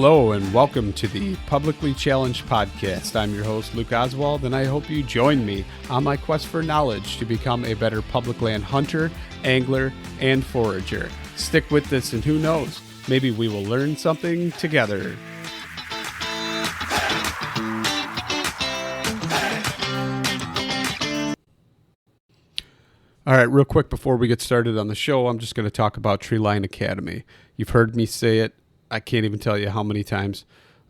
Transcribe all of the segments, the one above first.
Hello and welcome to the Publicly Challenged Podcast. I'm your host, Luke Oswald, and I hope you join me on my quest for knowledge to become a better public land hunter, angler, and forager. Stick with this and who knows, maybe we will learn something together. All right, real quick before we get started on the show, I'm just going to talk about Treeline Academy. You've heard me say it. I can't even tell you how many times.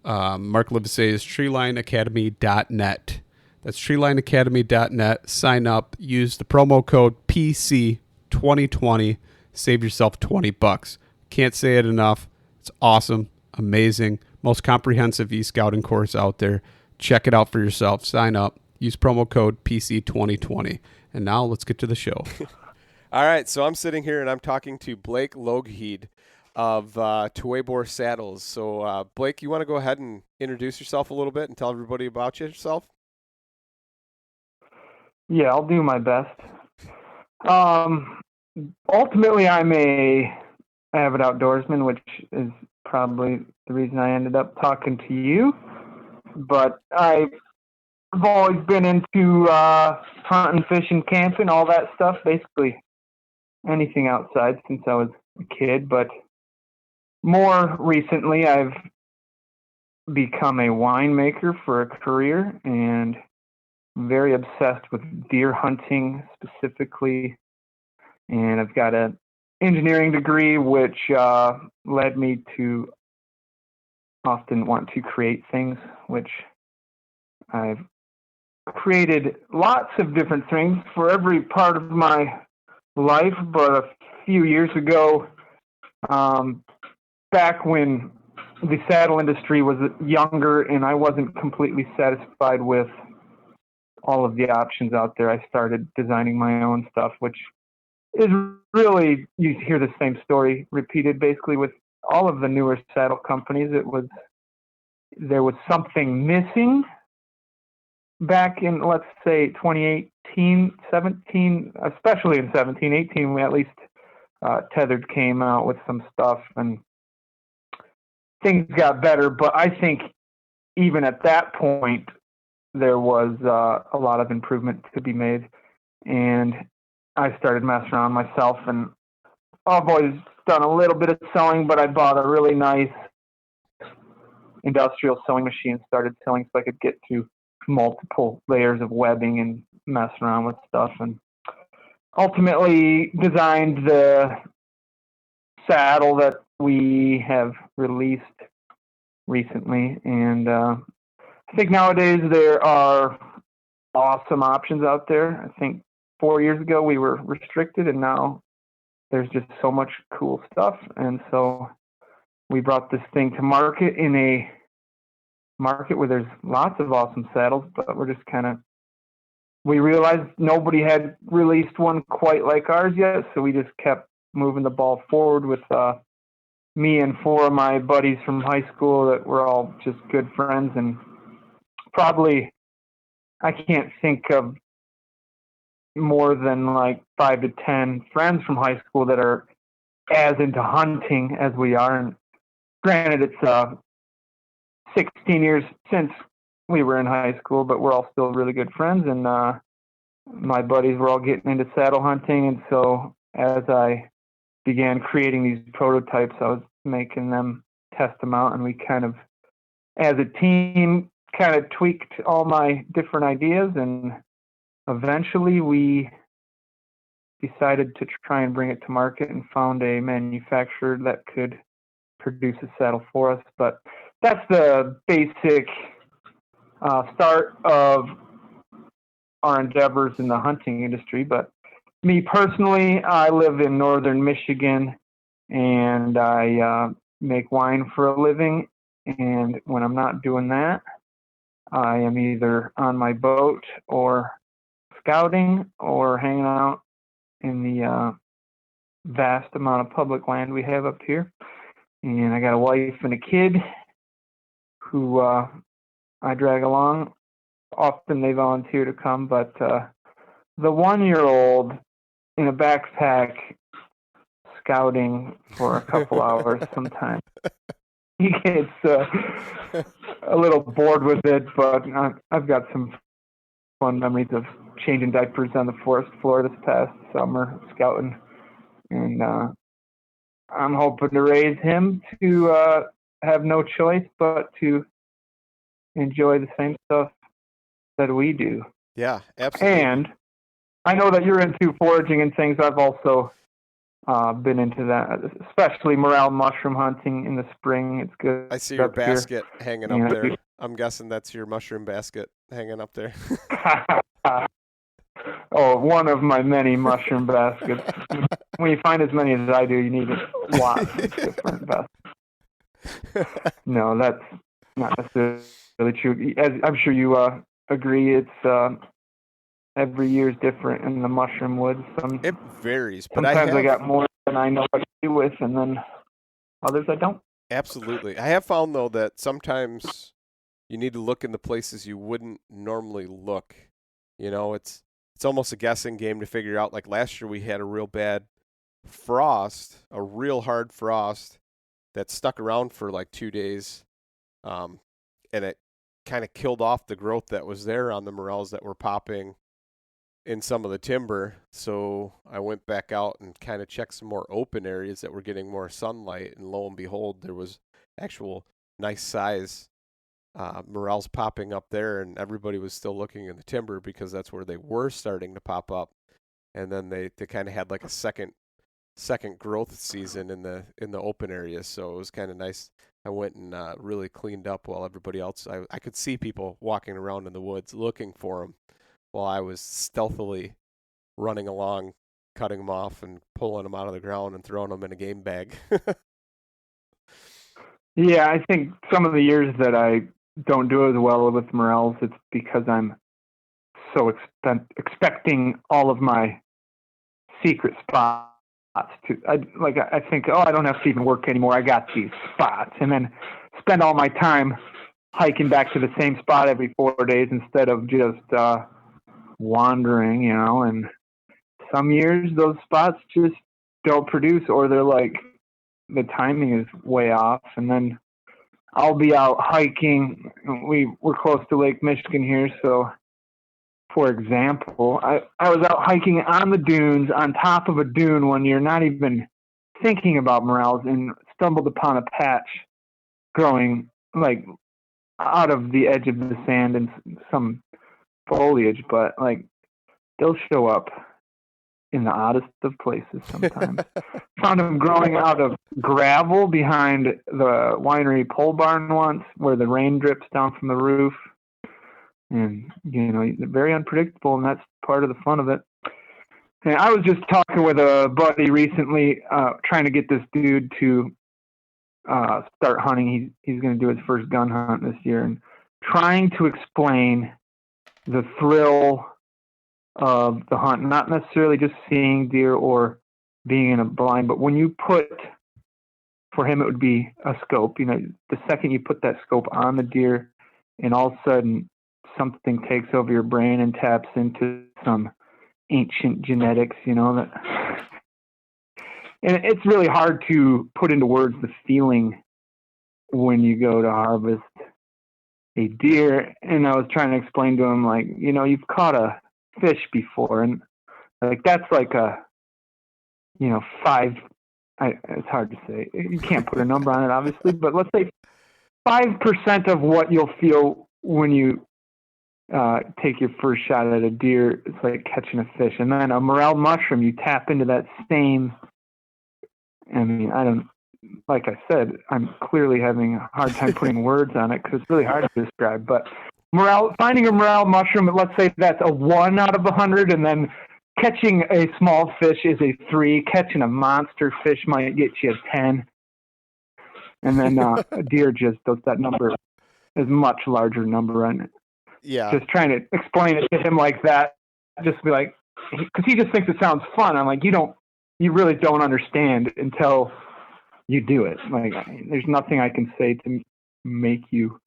Mark Livesey is treelineacademy.net. That's treelineacademy.net. Sign up. Use the promo code PC2020. Save yourself $20. Can't say it enough. It's awesome, amazing, most comprehensive e-scouting course out there. Check it out for yourself. Sign up. Use promo code PC2020. And now let's get to the show. All right, so I'm sitting here and I'm talking to Blake Lougheed of Tuebor Saddles. So, Blake, you want to go ahead and introduce yourself a little bit and tell everybody about yourself? Yeah, I'll do my best. Ultimately, I'm a avid outdoorsman, which is probably the reason I ended up talking to you. But I've always been into hunting, fishing, camping, all that stuff, basically anything outside since I was a kid. But more recently, I've become a winemaker for a career, and I'm very obsessed with deer hunting specifically. And I've got an engineering degree, which led me to often want to create things, which I've created lots of different things for every part of my life. But a few years ago, back when the saddle industry was younger and I wasn't completely satisfied with all of the options out there, I started designing my own stuff, which is really, you hear the same story repeated basically with all of the newer saddle companies. There was something missing back in, let's say, 2018, 17, especially in 17, 18, we at least Tethered came out with some stuff and things got better. But I think even at that point, there was a lot of improvement to be made. And I started messing around myself, and I've always done a little bit of sewing, but I bought a really nice industrial sewing machine, started sewing so I could get to multiple layers of webbing and mess around with stuff, and ultimately designed the saddle that we have released recently. And I think nowadays there are awesome options out there. I think 4 years ago we were restricted, and now there's just so much cool stuff. And so we brought this thing to market in a market where there's lots of awesome saddles, but we realized nobody had released one quite like ours yet, so we just kept moving the ball forward with me and four of my buddies from high school that were all just good friends. And probably I can't think of more than like 5 to 10 friends from high school that are as into hunting as we are. And granted, it's 16 years since we were in high school, but we're all still really good friends. And my buddies were all getting into saddle hunting. And so as I began creating these prototypes, I was making them test them out. And we kind of, as a team, kind of tweaked all my different ideas. And eventually we decided to try and bring it to market and found a manufacturer that could produce a saddle for us. But that's the basic start of our endeavors in the hunting industry. But me personally, I live in northern Michigan, and I make wine for a living. And when I'm not doing that, I am either on my boat or scouting or hanging out in the vast amount of public land we have up here. And I got a wife and a kid who I drag along. Often they volunteer to come, but the 1-year-old in a backpack scouting for a couple hours sometimes he gets a little bored with it, but I've got some fun memories of changing diapers on the forest floor this past summer scouting, and I'm hoping to raise him to have no choice but to enjoy the same stuff that we do. Yeah, absolutely. And I know that you're into foraging and things. I've also been into that, especially morel mushroom hunting in the spring. It's good. I see your basket hanging up there. Yeah. I'm guessing that's your mushroom basket hanging up there. Oh, one of my many mushroom baskets. When you find as many as I do, you need lots of different baskets. No, that's not necessarily true. As I'm sure you agree, it's every year is different in the mushroom woods. It varies, but sometimes I got more than I know what to do with, and then others I don't. Absolutely. I have found, though, that sometimes you need to look in the places you wouldn't normally look. You know, it's almost a guessing game to figure out. Like last year we had a real bad frost, a real hard frost that stuck around for like 2 days, and it kind of killed off the growth that was there on the morels that were popping in some of the timber. So I went back out and kind of checked some more open areas that were getting more sunlight, and lo and behold, there was actual nice size morels popping up there, and everybody was still looking in the timber because that's where they were starting to pop up. And then they kind of had like a second growth season in the open areas, so it was kind of nice. I went and really cleaned up while everybody else, I could see people walking around in the woods looking for them while I was stealthily running along, cutting them off and pulling them out of the ground and throwing them in a game bag. Yeah, I think some of the years that I don't do as well with morels, it's because I'm so expecting all of my secret spots to. I think, I don't have to even work anymore. I got these spots, and then spend all my time hiking back to the same spot every 4 days instead of just wandering, and some years those spots just don't produce, or they're like the timing is way off, and then I'll be out hiking. We're close to Lake Michigan here, so for example, I was out hiking on the dunes, on top of a dune when you're not even thinking about morels, and stumbled upon a patch growing like out of the edge of the sand and some foliage, but like they'll show up in the oddest of places sometimes. Found them growing out of gravel behind the winery pole barn once, where the rain drips down from the roof. And, very unpredictable, and that's part of the fun of it. And I was just talking with a buddy recently, trying to get this dude to start hunting. He's going to do his first gun hunt this year, and trying to explain the thrill of the hunt, not necessarily just seeing deer or being in a blind, but when you put, for him it would be a scope, the second you put that scope on the deer, and all of a sudden something takes over your brain and taps into some ancient genetics, that, and it's really hard to put into words the feeling when you go to harvest a deer. And I was trying to explain to him, like, you've caught a fish before, and like that's like a it's hard to say, you can't put a number on it obviously, but let's say 5% of what you'll feel when you take your first shot at a deer. It's like catching a fish. And then a morel mushroom, you tap into that same, like I said, I'm clearly having a hard time putting words on it because it's really hard to describe, but finding a morel mushroom, let's say that's a 1 out of 100, and then catching a small fish is a 3. Catching a monster fish might get you a 10. And then a deer just does that number, is much larger number on it. Yeah. Just trying to explain it to him like that, just be like, because he just thinks it sounds fun. I'm like, you really don't understand until you do it. Like, there's nothing I can say to make you.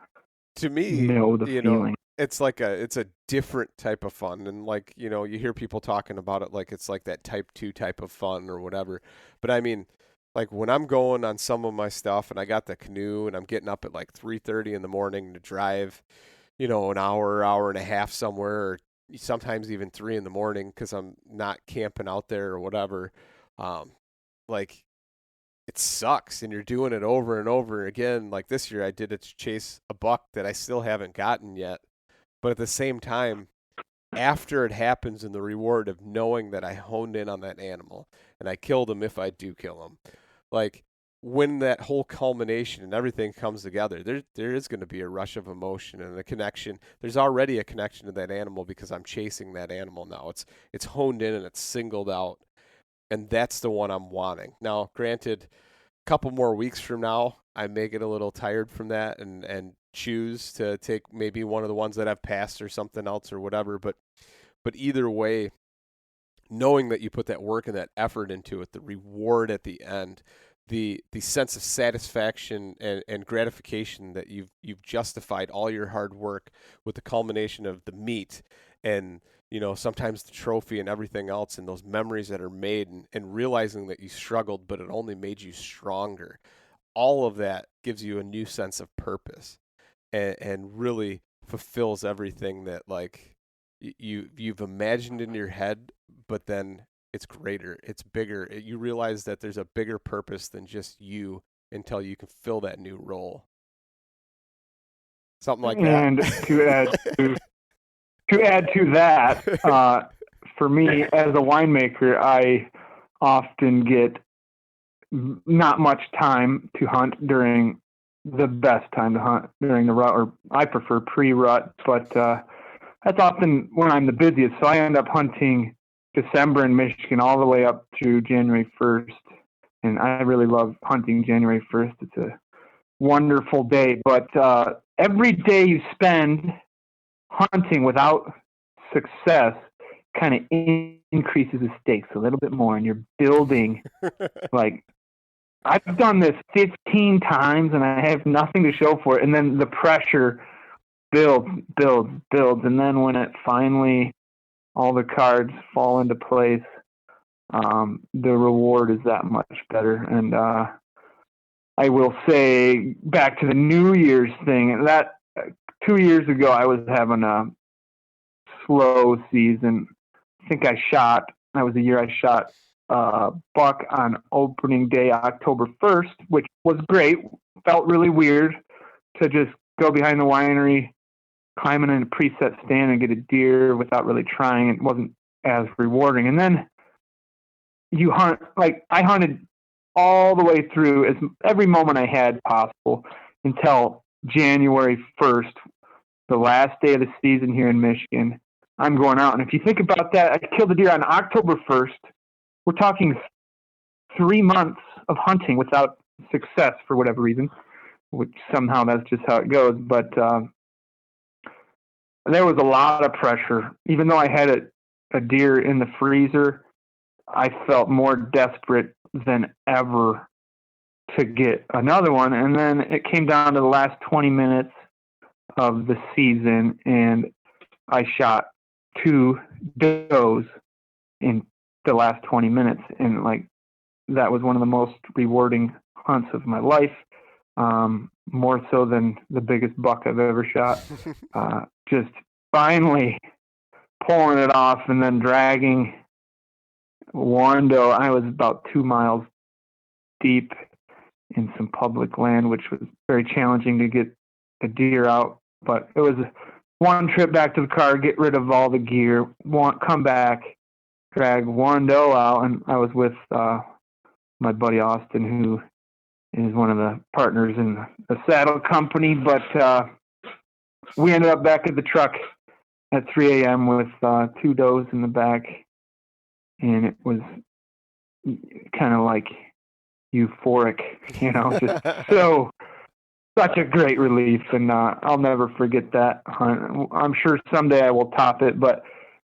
To me, know the feeling. It's like it's a different type of fun, and like you hear people talking about it like it's like that type 2 type of fun or whatever. But Like when I'm going on some of my stuff and I got the canoe and I'm getting up at like 3:30 in the morning to drive, an hour and a half somewhere, or sometimes even 3 in the morning because I'm not camping out there or whatever. Like it sucks, and you're doing it over and over again. Like this year I did it to chase a buck that I still haven't gotten yet. But at the same time, after it happens, and the reward of knowing that I honed in on that animal and I killed him if I do kill him, like when that whole culmination and everything comes together, there is going to be a rush of emotion and a connection. There's already a connection to that animal because I'm chasing that animal now. It's honed in and it's singled out, and that's the one I'm wanting. Now, granted, a couple more weeks from now, I may get a little tired from that and choose to take maybe one of the ones that I've passed or something else or whatever. But either way, knowing that you put that work and that effort into it, the reward at the end, the sense of satisfaction and gratification that you've justified all your hard work with the culmination of the meat and sometimes the trophy and everything else, and those memories that are made, and realizing that you struggled but it only made you stronger. All of that gives you a new sense of purpose and really fulfills everything that like you've imagined in your head, but then it's greater, it's bigger. You realize that there's a bigger purpose than just you until you can fill that new role. Something like that. And to add to that, for me as a winemaker, I often get not much time to hunt during the best time to hunt during the rut, or I prefer pre-rut, but that's often when I'm the busiest. So I end up hunting December in Michigan all the way up to January 1st. And I really love hunting January 1st. It's a wonderful day. But every day you spend hunting without success kind of increases the stakes a little bit more. And you're building, like, I've done this 15 times and I have nothing to show for it. And then the pressure builds. And then when it finally, all the cards fall into place, the reward is that much better. And I will say, back to the New Year's thing, that 2 years ago I was having a slow season. I think that was the year I shot buck on opening day, October 1st, which was great. Felt really weird to just go behind the winery, climbing in a preset stand and get a deer without really trying. It wasn't as rewarding. And then you hunt, like I hunted all the way through every moment I had possible until January 1st, the last day of the season here in Michigan. I'm going out. And if you think about that, I killed a deer on October 1st. We're talking 3 months of hunting without success for whatever reason, which somehow that's just how it goes. But there was a lot of pressure. Even though I had a deer in the freezer, I felt more desperate than ever to get another one. And then it came down to the last 20 minutes of the season, and I shot 2 does in the last 20 minutes. And like, that was one of the most rewarding hunts of my life. More so than the biggest buck I've ever shot. Just finally pulling it off and then dragging one doe. I was about 2 miles deep in some public land, which was very challenging to get a deer out. But it was one trip back to the car, get rid of all the gear, come back, drag one doe out. And I was with my buddy Austin, who is one of the partners in the saddle company. But we ended up back at the truck at 3 a.m. with 2 does in the back. And it was kind of like euphoric, just such a great relief. And I'll never forget that hunt. I'm sure someday I will top it, but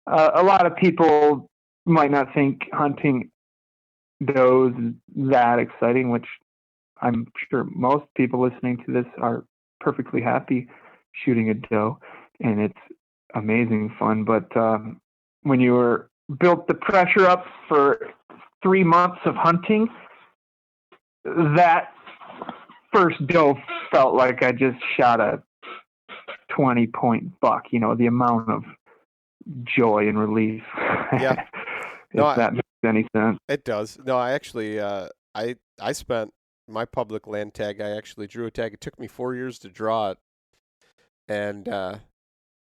a lot of people might not think hunting does is that exciting, which I'm sure most people listening to this are perfectly happy shooting a doe, and it's amazing fun. But when you were built the pressure up for 3 months of hunting, that first doe felt like I just shot a 20-point buck. The amount of joy and relief. Yeah. If that makes any sense. It does. No, I actually, I spent my public land tag. I actually drew a tag. It took me 4 years to draw it, and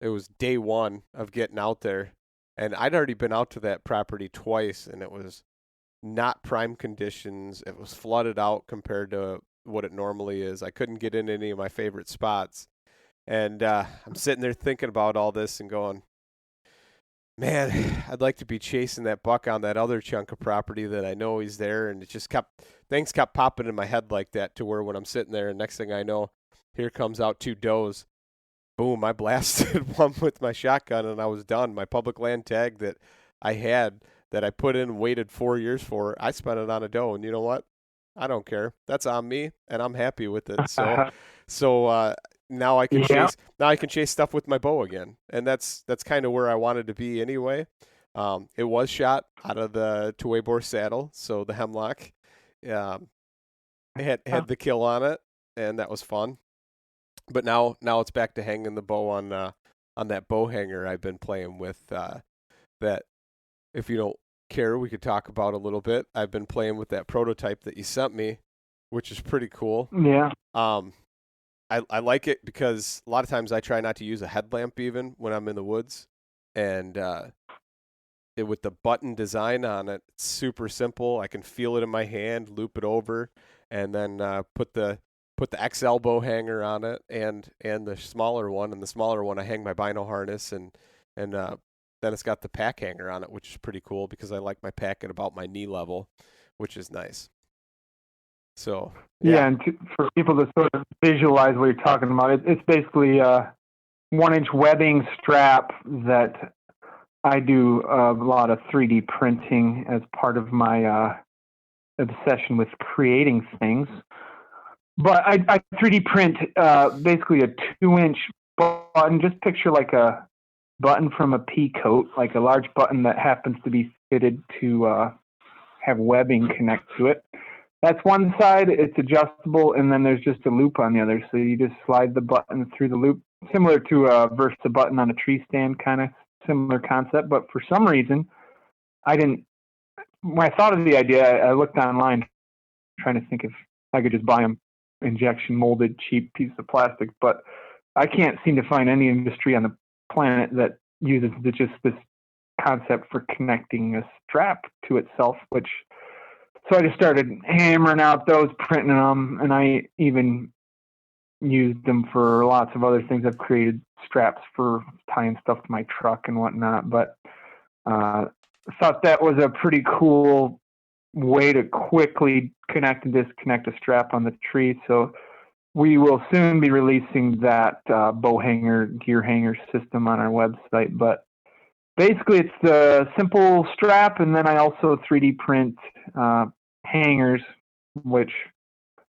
it was day one of getting out there, and I'd already been out to that property twice, and it was not prime conditions. It was flooded out compared to what it normally is. I couldn't get in any of my favorite spots, and I'm sitting there thinking about all this and going, man, I'd like to be chasing that buck on that other chunk of property that I know he's there. And it just things kept popping in my head like that, to where when I'm sitting there and next thing I know, here comes out 2 does. Boom, I blasted one with my shotgun and I was done. My public land tag that I had, that I put in and waited 4 years for, I spent it on a doe. And you know what? I don't care. That's on me, and I'm happy with it. So now I can chase stuff with my bow again, and that's kind of where I wanted to be anyway. It was shot out of the Tuebor saddle, so the hemlock had the kill on it, and that was fun. But now it's back to hanging the bow on that bow hanger I've been playing with. That, if you don't care, we could talk about a little bit. I've been playing with that prototype that you sent me, which is pretty cool. Yeah. I like it because a lot of times I try not to use a headlamp even when I'm in the woods, and with the button design on it, it's super simple. I can feel it in my hand, loop it over, and then put the XL bow hanger on it and the smaller one. And the smaller one, I hang my bino harness, and then it's got the pack hanger on it, which is pretty cool because I like my pack at about my knee level, which is nice. So yeah, and for people to sort of visualize what you're talking about, it's basically a 1-inch webbing strap that I do a lot of 3D printing as part of my obsession with creating things. But I 3D print basically a 2-inch button. Just picture like a button from a pea coat, like a large button that happens to be fitted to have webbing connect to it. That's one side. It's adjustable, and then there's just a loop on the other. So you just slide the button through the loop, similar to a Versa button on a tree stand, kind of similar concept. But for some reason, when I thought of the idea, I looked online trying to think if I could just buy them injection molded cheap piece of plastic. But I can't seem to find any industry on the planet that uses just this concept for connecting a strap to itself, so I just started hammering out those, printing them, and I even used them for lots of other things. I've created straps for tying stuff to my truck and whatnot, but thought that was a pretty cool way to quickly connect and disconnect a strap on the tree. So we will soon be releasing that bow hanger, gear hanger system on our website. But basically, it's the simple strap, and then I also 3D print hangers, which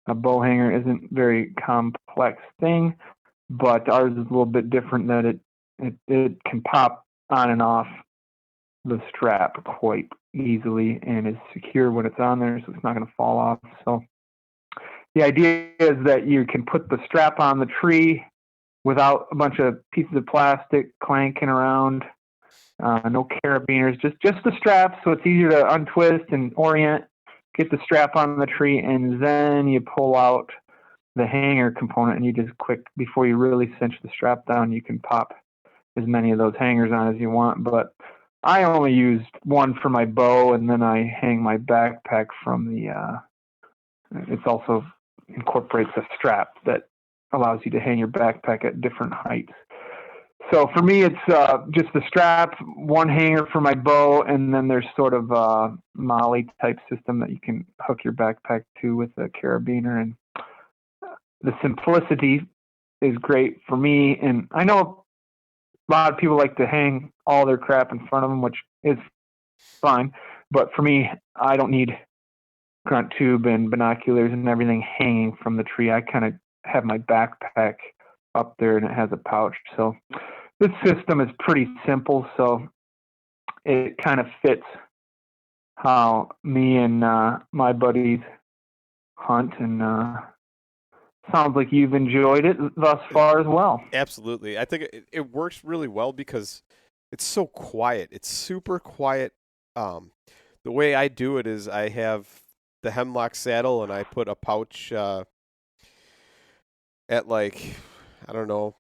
a bow hanger isn't a very complex thing, but ours is a little bit different, that it can pop on and off the strap quite easily and is secure when it's on there, so it's not going to fall off. So the idea is that you can put the strap on the tree without a bunch of pieces of plastic clanking around. No carabiners, just the strap, so it's easier to untwist and orient, get the strap on the tree, and then you pull out the hanger component, and you just before you really cinch the strap down, you can pop as many of those hangers on as you want. But I only used one for my bow, and then I hang my backpack from it also incorporates a strap that allows you to hang your backpack at different heights. So for me, it's just the strap, one hanger for my bow, and then there's sort of a Molly type system that you can hook your backpack to with a carabiner. And the simplicity is great for me. And I know a lot of people like to hang all their crap in front of them, which is fine. But for me, I don't need grunt tube and binoculars and everything hanging from the tree. I kind of have my backpack up there, and it has a pouch. So this system is pretty simple, so it kind of fits how me and my buddies hunt, and sounds like you've enjoyed it thus far as well. Absolutely. I think it works really well because it's so quiet. It's super quiet. The way I do it is I have the hemlock saddle and I put a pouch at like, I don't know,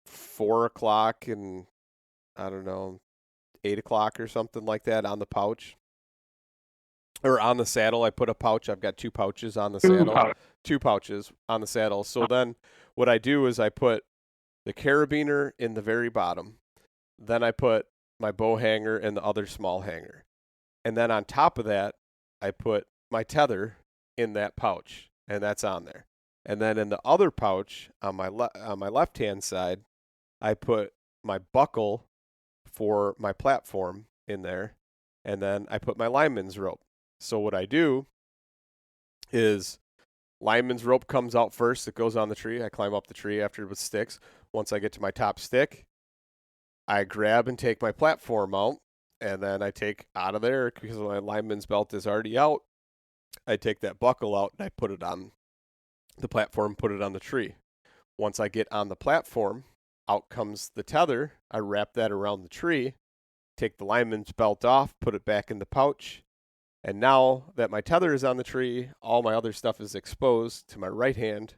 4 o'clock and I don't know, 8 o'clock or something like that on the pouch. Or on the saddle, I put a pouch. I've got 2 pouches on the saddle. 2 pouches on the saddle. So then what I do is I put the carabiner in the very bottom. Then I put my bow hanger in the other small hanger. And then on top of that, I put my tether in that pouch, and that's on there. And then in the other pouch on my left-hand side, I put my buckle for my platform in there, and then I put my lineman's rope. So what I do is lineman's rope comes out first. It goes on the tree. I climb up the tree after with sticks. Once I get to my top stick, I grab and take my platform out, and then I take out of there because my lineman's belt is already out. I take that buckle out and I put it on the platform, put it on the tree. Once I get on the platform, out comes the tether. I wrap that around the tree, take the lineman's belt off, put it back in the pouch. And now that my tether is on the tree, all my other stuff is exposed to my right hand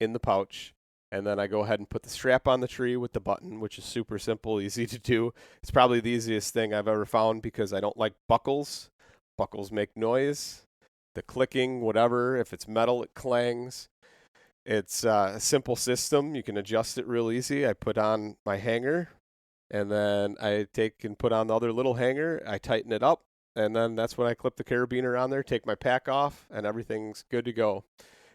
in the pouch. And then I go ahead and put the strap on the tree with the button, which is super simple, easy to do. It's probably the easiest thing I've ever found because I don't like buckles. Buckles make noise. The clicking, whatever. If it's metal, it clangs. It's a simple system. You can adjust it real easy. I put on my hanger, and then I take and put on the other little hanger. I tighten it up. And then that's when I clip the carabiner on there, take my pack off, and everything's good to go.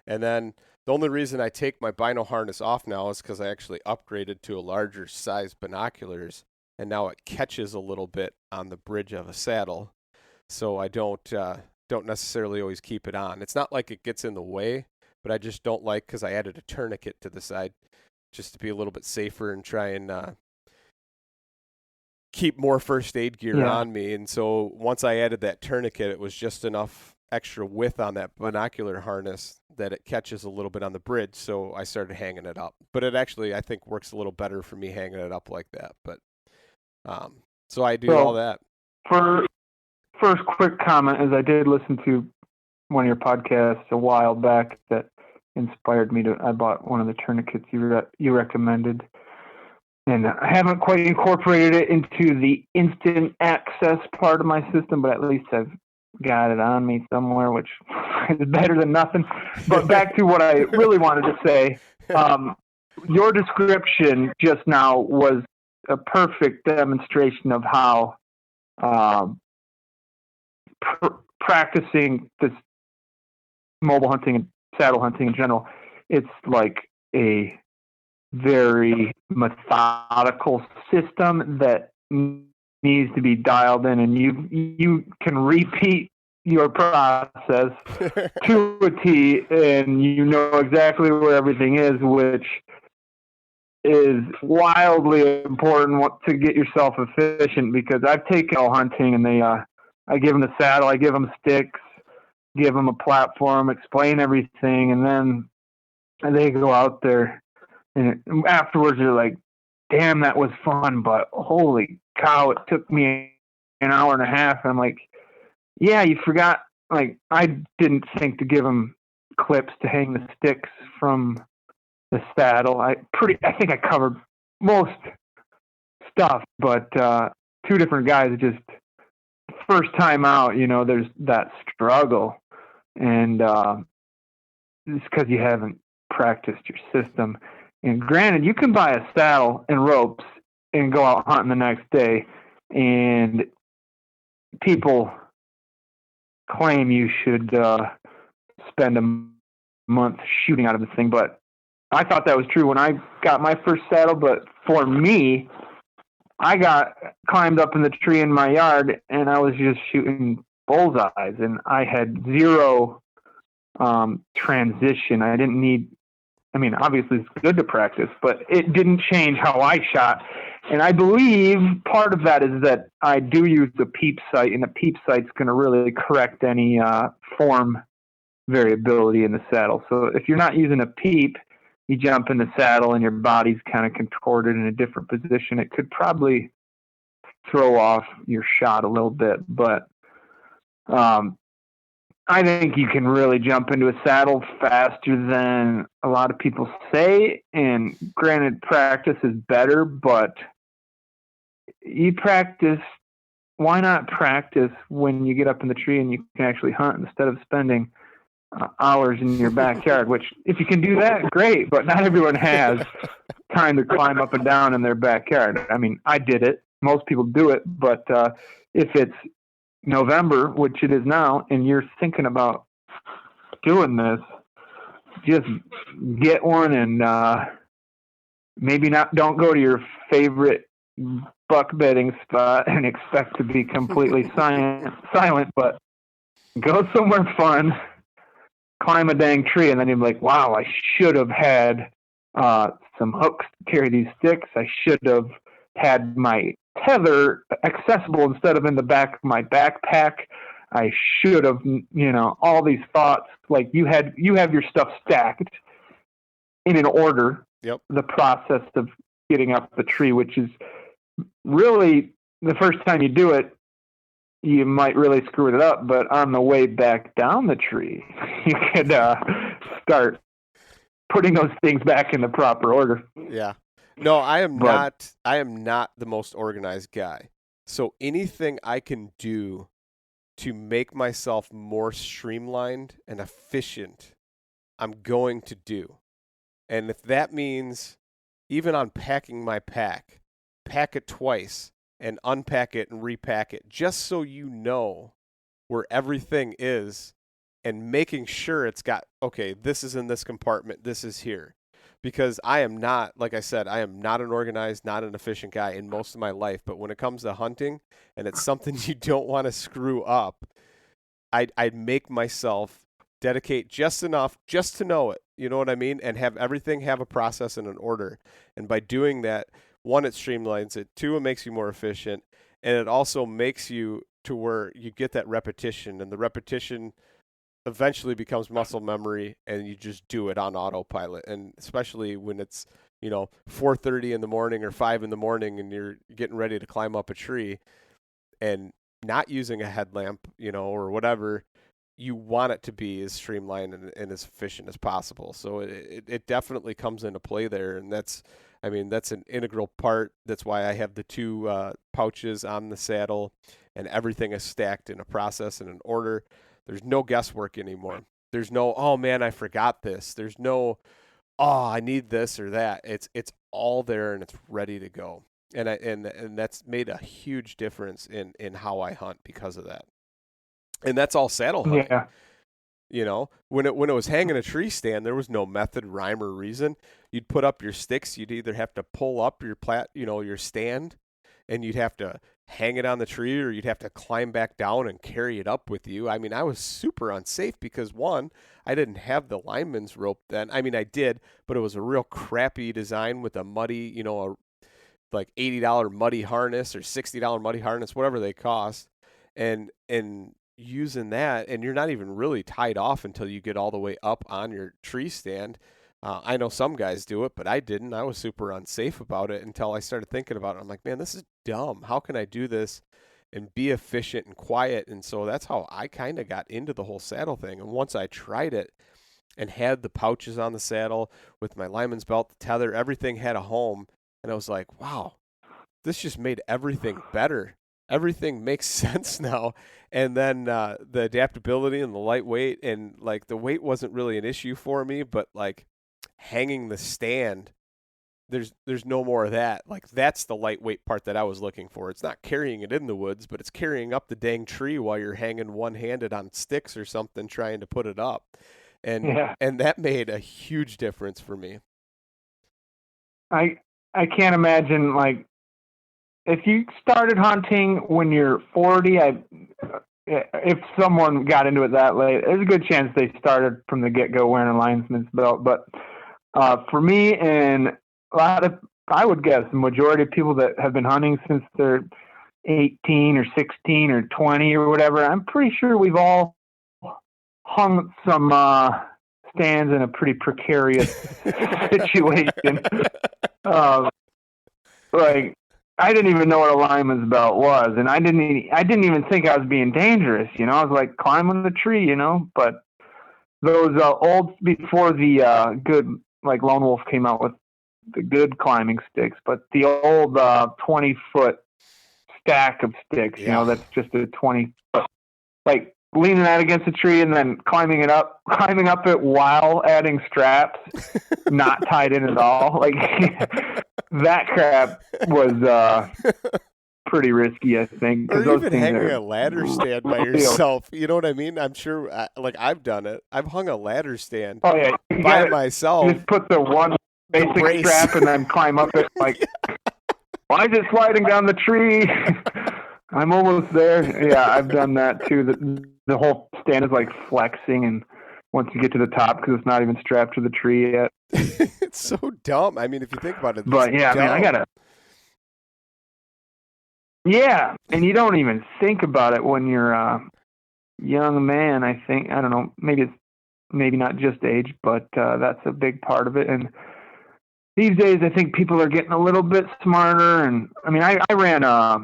And then the only reason I take my bino harness off now is because I actually upgraded to a larger size binoculars, and now it catches a little bit on the bridge of a saddle. So I don't necessarily always keep it on. It's not like it gets in the way, but I just don't like because I added a tourniquet to the side just to be a little bit safer and try and keep more first aid gear on me. And so once I added that tourniquet, it was just enough extra width on that binocular harness that it catches a little bit on the bridge. So I started hanging it up, but it actually, I think, works a little better for me hanging it up like that. But so I do all that. First quick comment is I did listen to one of your podcasts a while back that inspired me I bought one of the tourniquets you recommended. And I haven't quite incorporated it into the instant access part of my system, but at least I've got it on me somewhere, which is better than nothing. But back to what I really wanted to say, your description just now was a perfect demonstration of how practicing this mobile hunting and saddle hunting in general, it's like a very methodical system that needs to be dialed in, and you can repeat your process to a T, and you know exactly where everything is, which is wildly important to get yourself efficient. Because I've taken all hunting, and I give them the saddle, I give them sticks, give them a platform, explain everything, and then they go out there. And afterwards, they're like, damn, that was fun, but holy cow, it took me an hour and a half. And I'm like, yeah, you forgot. Like, I didn't think to give them clips to hang the sticks from the saddle. I think I covered most stuff, but 2 different guys, just first time out, there's that struggle. And it's because you haven't practiced your system. And granted, you can buy a saddle and ropes and go out hunting the next day, and people claim you should spend a month shooting out of this thing. But I thought that was true when I got my first saddle. But for me, I climbed up in the tree in my yard, and I was just shooting bullseyes, and I had zero transition. I didn't need. I mean, obviously it's good to practice, but it didn't change how I shot. And I believe part of that is that I do use the peep sight, and the peep sight's going to really correct any form variability in the saddle. So if you're not using a peep, you jump in the saddle and your body's kind of contorted in a different position. It could probably throw off your shot a little bit, but I think you can really jump into a saddle faster than a lot of people say. And granted, practice is better, but you practice. Why not practice when you get up in the tree and you can actually hunt instead of spending hours in your backyard? Which, if you can do that, great. But not everyone has time to climb up and down in their backyard. I mean, I did it. Most people do it, but if it's November, which it is now, and you're thinking about doing this, just get one and don't go to your favorite buck bedding spot and expect to be completely silent, but go somewhere fun, climb a dang tree, and then you're like, wow, I should have had some hooks to carry these sticks. I should have had my tether accessible instead of in the back of my backpack. I should have, all these thoughts. Like you have your stuff stacked in an order. Yep. The process of getting up the tree, which is really the first time you do it, you might really screw it up. But on the way back down the tree, you could start putting those things back in the proper order. Yeah. No, I am not the most organized guy. So anything I can do to make myself more streamlined and efficient, I'm going to do. And if that means even unpacking my pack it twice and unpack it and repack it, just so you know where everything is and making sure it's got, okay, this is in this compartment, this is here. Because I am not, like I said, I am not an organized, not an efficient guy in most of my life. But when it comes to hunting and it's something you don't want to screw up, I'd make myself dedicate just enough just to know it. You know what I mean? And have everything have a process and an order. And by doing that, one, it streamlines it. Two, it makes you more efficient. And it also makes you to where you get that repetition. And the repetition eventually becomes muscle memory, and you just do it on autopilot. And especially when it's 4:30 in the morning or 5 in the morning and you're getting ready to climb up a tree and not using a headlamp or whatever, you want it to be as streamlined and as efficient as possible. So it definitely comes into play there. And that's an integral part. That's why I have the two pouches on the saddle, and everything is stacked in a process and an order. There's no guesswork anymore. There's no, oh man, I forgot this. There's no, oh, I need this or that. It's all there and it's ready to go. And that's made a huge difference in how I hunt because of that. And that's all saddle hunting. Yeah. When it was hanging a tree stand, there was no method, rhyme, or reason. You'd put up your sticks. You'd either have to pull up your stand, and you'd have to hang it on the tree, or you'd have to climb back down and carry it up with you. I mean, I was super unsafe because, one, I didn't have the lineman's rope then. I mean, I did, but it was a real crappy design with a muddy, like $80 muddy harness or $60 muddy harness, whatever they cost. And using that, and you're not even really tied off until you get all the way up on your tree stand. I know some guys do it, but I didn't. I was super unsafe about it until I started thinking about it. I'm like, man, this is dumb. How can I do this and be efficient and quiet? And so that's how I kind of got into the whole saddle thing. And once I tried it and had the pouches on the saddle with my lineman's belt, the tether, everything had a home. And I was like, wow, this just made everything better. Everything makes sense now. And then the adaptability and the lightweight, and like the weight wasn't really an issue for me, but like hanging the stand, there's no more of that. Like that's the lightweight part that I was looking for. It's not carrying it in the woods, but it's carrying up the dang tree while you're hanging one-handed on sticks or something trying to put it up. And that made a huge difference for me. I can't imagine, like, if you started hunting when you're 40, if someone got into it that late, there's a good chance they started from the get-go wearing a lineman's belt. But for me, and a lot of, I would guess, the majority of people that have been hunting since they're 18 or 16 or 20 or whatever, I'm pretty sure we've all hung some stands in a pretty precarious situation. Like, I didn't even know what a lineman's belt was, and I didn't even think I was being dangerous. I was like climbing the tree, But those old, before the good, like Lone Wolf came out with the good climbing sticks, but the old 20-foot stack of sticks, that's just a 20-foot, like leaning that against a tree and then climbing up it while adding straps, not tied in at all. Like that crap was pretty risky, I think. Or even hanging a ladder stand by yourself. You know what I mean? I'm sure, I've done it. I've hung a ladder stand by myself. Just put the one basic strap and then climb up it. Like, why is it sliding down the tree? I'm almost there. Yeah, I've done that too. The whole stand is like flexing, and once you get to the top, because it's not even strapped to the tree yet. It's so dumb. I mean, if you think about it. But yeah, dumb. I gotta. Yeah, and you don't even think about it when you're a young man. I think, I don't know, maybe not just age, but that's a big part of it. And these days, I think people are getting a little bit smarter. And I mean, I ran a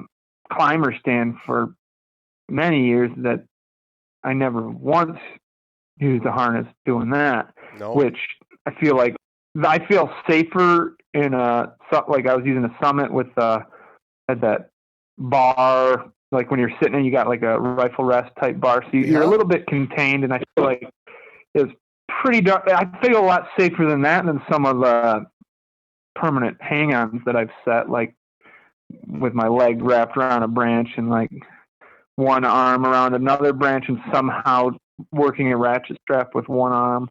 climber stand for many years that I never once used a harness doing that. No. Which I feel safer in like I was using a Summit with had that bar, like when you're sitting and you got like a rifle rest type bar, so you're a little bit contained, and I feel like it's pretty dark. I feel a lot safer than that than some of the permanent hang-ons that I've set, like with my leg wrapped around a branch and like one arm around another branch and somehow working a ratchet strap with one arm.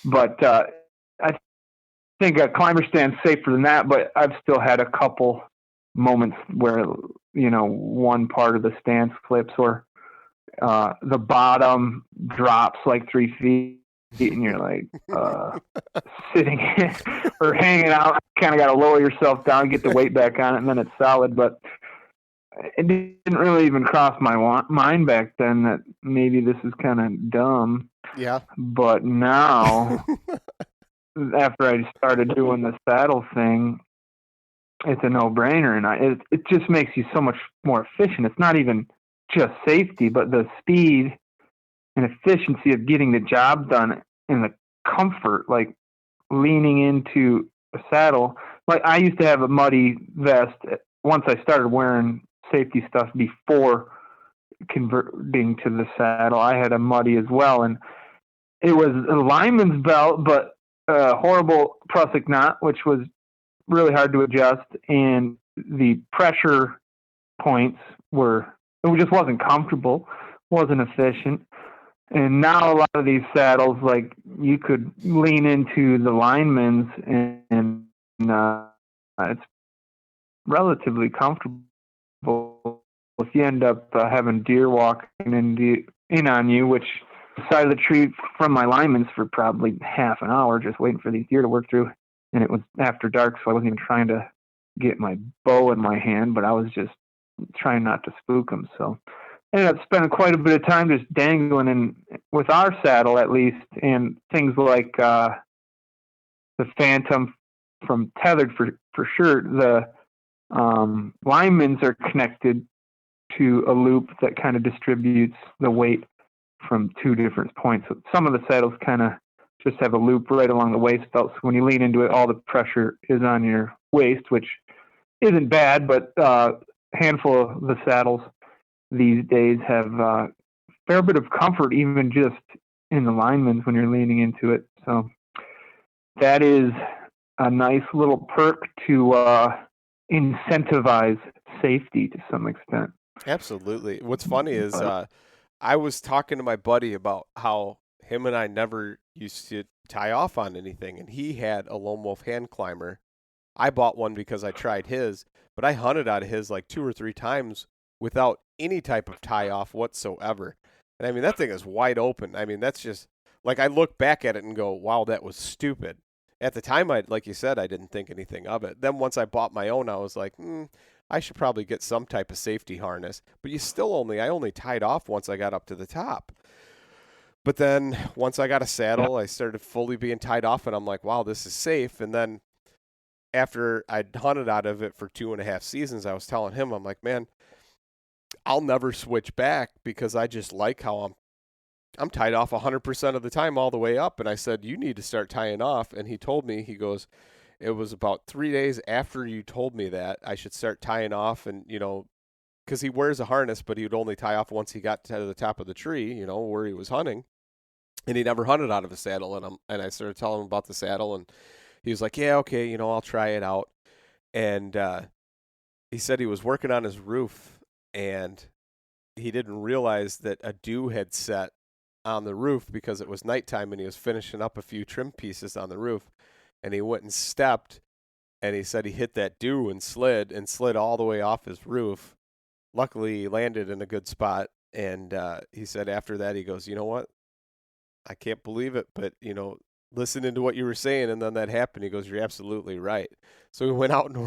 But I think a climber stand's safer than that, but I've still had a couple moments where, one part of the stand slips or the bottom drops like 3 feet and you're like sitting or hanging out. Kind of got to lower yourself down, get the weight back on it, and then it's solid. But it didn't really even cross my mind back then that maybe this is kind of dumb. Yeah. But now, after I started doing the saddle thing, it's a no-brainer, and it just makes you so much more efficient. It's not even just safety, but the speed and efficiency of getting the job done and the comfort, like leaning into a saddle. Like I used to have a muddy vest once I started wearing safety stuff before converting to the saddle. I had a muddy as well, and it was a lineman's belt, but a horrible Prussic knot, which was really hard to adjust, and the pressure points it just wasn't comfortable, wasn't efficient. And now a lot of these saddles, like you could lean into the lineman's and it's relatively comfortable. If you end up having deer walking in on you, which side of the tree from my lineman's for probably half an hour, just waiting for these deer to work through. And it was after dark, so I wasn't even trying to get my bow in my hand, but I was just trying not to spook them. So I ended up spending quite a bit of time just dangling in with our saddle, at least, and things like the Phantom from Tethered for sure. The linemen's are connected to a loop that kind of distributes the weight from 2 different points. So some of the saddles kind of just have a loop right along the waist belt. So when you lean into it, all the pressure is on your waist, which isn't bad, but a handful of the saddles these days have a fair bit of comfort, even just in the linemen's when you're leaning into it. So that is a nice little perk to incentivize safety to some extent. Absolutely. What's funny is I was talking to my buddy about how him and I never used to tie off on anything, and he had a Lone Wolf hand climber. I bought one because I tried his, but I hunted out of his like 2 or 3 times without any type of tie off whatsoever. And I mean, that thing is wide open. I mean, that's just like, I look back at it and go, wow, that was stupid. At the time, like you said, I didn't think anything of it. Then once I bought my own, I was like, I should probably get some type of safety harness. But I only tied off once I got up to the top. But then once I got a saddle, I started fully being tied off, and I'm like, wow, this is safe. And then after I'd hunted out of it for 2.5 seasons, I was telling him, I'm like, man, I'll never switch back because I just like how I'm tied off 100% of the time all the way up. And I said, you need to start tying off. And he told me, he goes, it was about 3 days after you told me that I should start tying off. And, because he wears a harness, but he would only tie off once he got to the top of the tree, where he was hunting. And he never hunted out of a saddle. And I started telling him about the saddle. And he was like, yeah, okay, I'll try it out. And he said he was working on his roof, and he didn't realize that a dew had set on the roof because it was nighttime, and he was finishing up a few trim pieces on the roof. And he went and stepped, and he said he hit that dew and slid all the way off his roof. Luckily, he landed in a good spot. And he said after that, he goes, you know what? I can't believe it, but, listening to what you were saying, and then that happened, he goes, you're absolutely right. So we went out and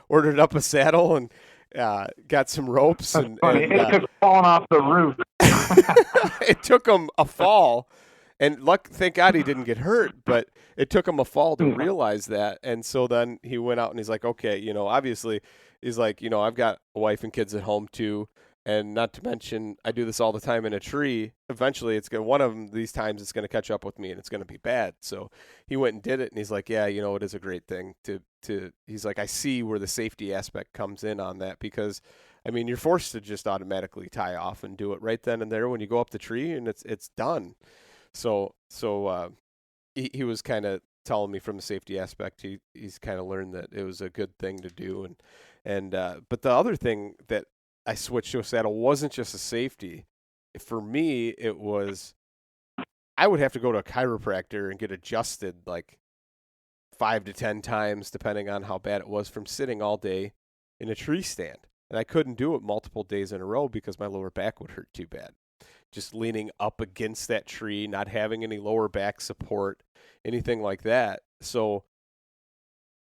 ordered up a saddle and got some ropes. That's funny. It took falling off the roof. It took him a fall. And thank God he didn't get hurt, but it took him a fall to realize that. And so then he went out and he's like, okay, obviously, he's like, I've got a wife and kids at home too. And not to mention, I do this all the time in a tree. Eventually, one of these times it's going to catch up with me and it's going to be bad. So he went and did it, and he's like, yeah, it is a great thing he's like, I see where the safety aspect comes in on that, because, you're forced to just automatically tie off and do it right then and there when you go up the tree, and it's done. So he was kind of telling me from the safety aspect, he's kind of learned that it was a good thing to do. And but the other thing that I switched to a saddle wasn't just a safety. For me, it was, I would have to go to a chiropractor and get adjusted like 5 to 10 times, depending on how bad it was, from sitting all day in a tree stand. And I couldn't do it multiple days in a row because my lower back would hurt too bad. Just leaning up against that tree, not having any lower back support, anything like that. So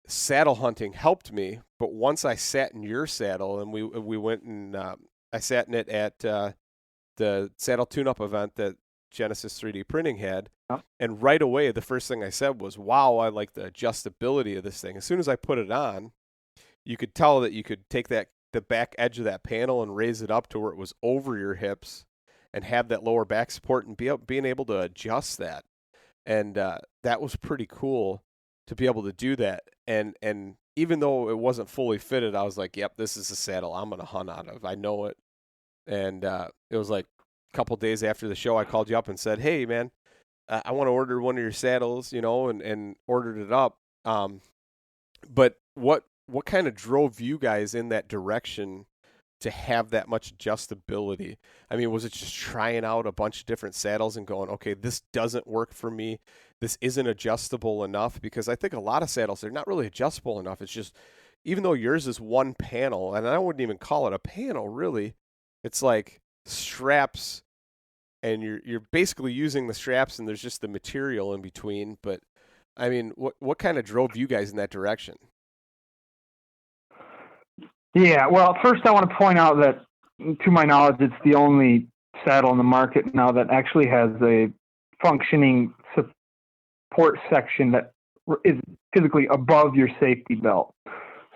saddle hunting helped me, but once I sat in your saddle, and we went and I sat in it at the saddle tune-up event that Genesis 3D Printing had, and right away the first thing I said was, wow, I like the adjustability of this thing. As soon as I put it on, you could tell that you could take the back edge of that panel and raise it up to where it was over your hips and have that lower back support and being able to adjust that. And that was pretty cool to be able to do that. And even though it wasn't fully fitted, I was like, yep, this is a saddle I'm going to hunt out of. I know it. And it was like a couple days after the show, I called you up and said, hey, man, I want to order one of your saddles, and ordered it up. But what kind of drove you guys in that direction to have that much adjustability? Was it just trying out a bunch of different saddles and going, okay, this doesn't work for me, this isn't adjustable enough? Because I think a lot of saddles, they're not really adjustable enough. It's just, even though yours is one panel, and I wouldn't even call it a panel really, it's like straps, and you're basically using the straps, and there's just the material in between. But what kind of drove you guys in that direction? Yeah, well, first I want to point out that, to my knowledge, it's the only saddle in the market now that actually has a functioning support section that is physically above your safety belt.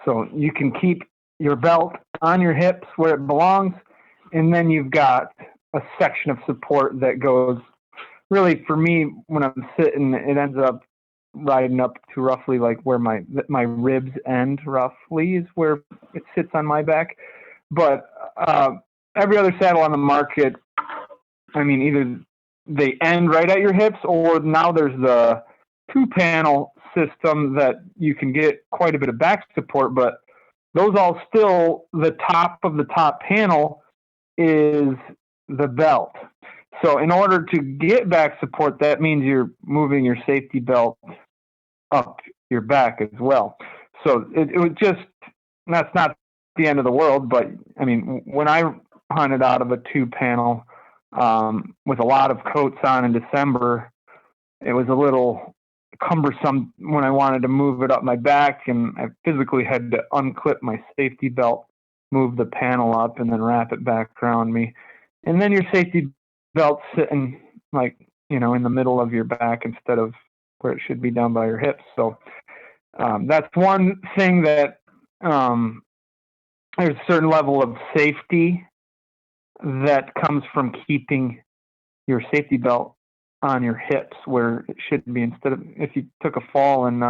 So you can keep your belt on your hips where it belongs, and then you've got a section of support that goes, really, for me, when I'm sitting, it ends up riding up to roughly like where my ribs end, roughly is where it sits on my back. But every other saddle on the market, either they end right at your hips, or now there's the 2-panel system that you can get quite a bit of back support, but those all still, the top of the top panel is the belt. So in order to get back support, that means you're moving your safety belt up your back as well. So it was just, that's not the end of the world, but when I hunted out of a 2-panel with a lot of coats on in December, it was a little cumbersome when I wanted to move it up my back, and I physically had to unclip my safety belt, move the panel up, and then wrap it back around me. And then your safety belt's sitting like, in the middle of your back instead of where it should be down by your hips. So that's one thing that there's a certain level of safety that comes from keeping your safety belt on your hips where it shouldn't be. Instead of, if you took a fall and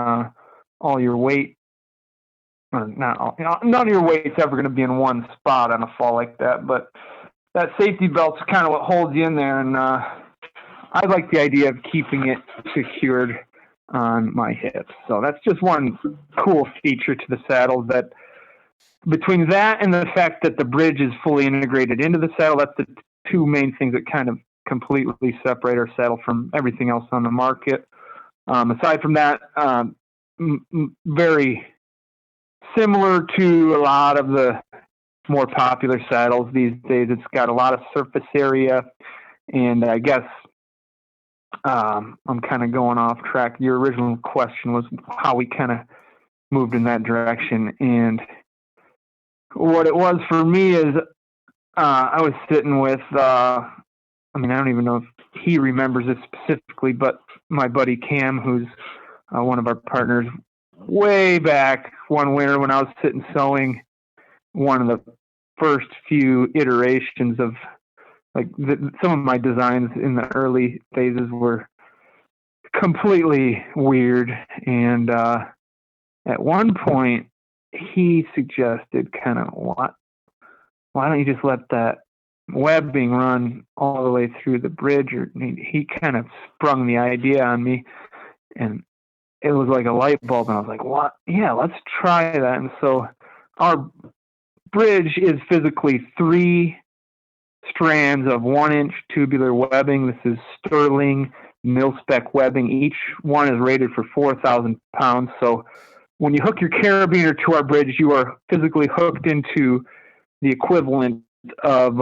all your weight, or not all, none of your weight's ever going to be in one spot on a fall like that, but that safety belt's kind of what holds you in there, and I like the idea of keeping it secured on my hips. So that's just one cool feature to the saddle, that between that and the fact that the bridge is fully integrated into the saddle, that's the two main things that kind of completely separate our saddle from everything else on the market. Aside from that, very similar to a lot of the more popular saddles these days. It's got a lot of surface area, and I guess I'm kind of going off track. Your original question was how we kind of moved in that direction, and what it was for me is I was sitting with, I don't even know if he remembers this specifically, but my buddy Cam, who's one of our partners, way back one winter when I was sitting sewing one of the first few iterations of, like, some of my designs in the early phases were completely weird, and at one point he suggested kind of, why don't you just let that webbing run all the way through the bridge? Or he kind of sprung the idea on me, and it was like a light bulb, and I was like, what? Yeah, let's try that. And so our bridge is physically 3 strands of 1-inch tubular webbing. This is sterling mil-spec webbing. Each one is rated for 4,000 pounds. So when you hook your carabiner to our bridge, you are physically hooked into the equivalent of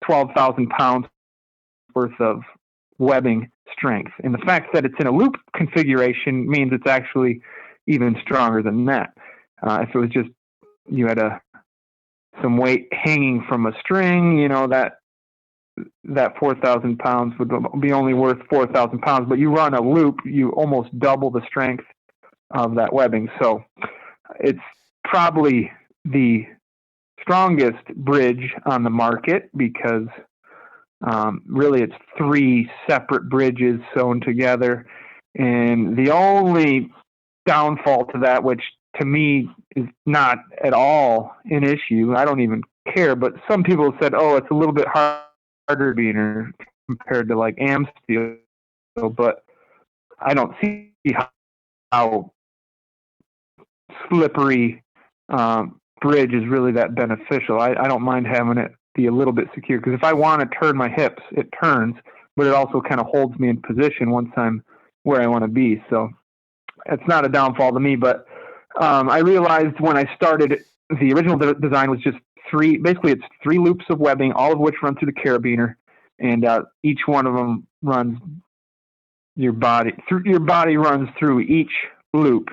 12,000 pounds worth of webbing strength. And the fact that it's in a loop configuration means it's actually even stronger than that. If it was just, you had some weight hanging from a string, that 4,000 pounds would be only worth 4,000 pounds, but you run a loop, you almost double the strength of that webbing. So it's probably the strongest bridge on the market because really it's 3 separate bridges sewn together. And the only downfall to that, which to me is not at all an issue, I don't even care, but some people have said, oh, it's a little bit harder beaner compared to like AM steel, but I don't see how slippery bridge is really that beneficial. I don't mind having it be a little bit secure, because if I want to turn my hips, it turns, but it also kind of holds me in position once I'm where I want to be. So it's not a downfall to me, but I realized when I started, the original design was just 3, basically it's 3 loops of webbing, all of which run through the carabiner, and each one of them runs your body runs through each loop,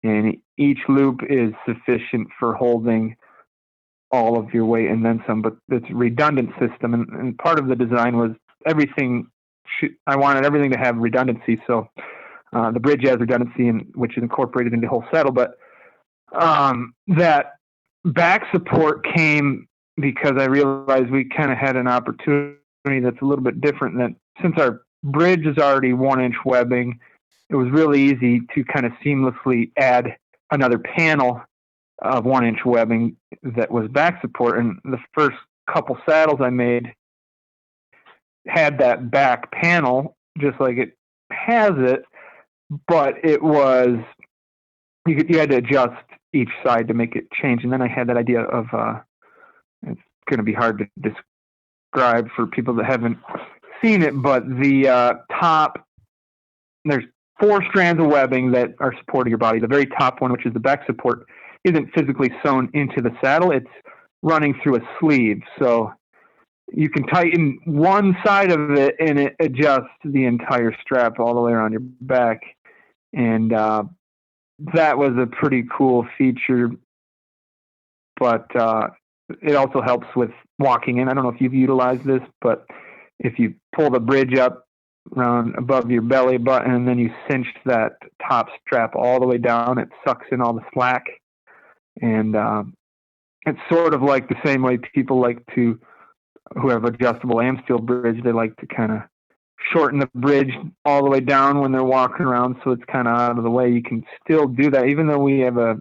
and each loop is sufficient for holding all of your weight and then some, but it's a redundant system, and part of the design was I wanted everything to have redundancy, so the bridge has redundancy, which is incorporated into the whole saddle, but that back support came because I realized we kind of had an opportunity that's a little bit different, that since our bridge is already 1-inch webbing, it was really easy to kind of seamlessly add another panel of 1-inch webbing that was back support. And the first couple saddles I made had that back panel just like it has it, but it was, you had to adjust each side to make it change. And then I had that idea of, it's going to be hard to describe for people that haven't seen it, but the top, there's 4 strands of webbing that are supporting your body. The very top one, which is the back support, isn't physically sewn into the saddle. It's running through a sleeve. So you can tighten one side of it and it adjusts the entire strap all the way around your back. And that was a pretty cool feature, but it also helps with walking in. I don't know if you've utilized this, but if you pull the bridge up around above your belly button, and then you cinch that top strap all the way down. It sucks in all the slack, and it's sort of like the same way people like to, who have adjustable Amstel bridge, they like to kind of shorten the bridge all the way down when they're walking around, so it's kind of out of the way. You can still do that, even though we have a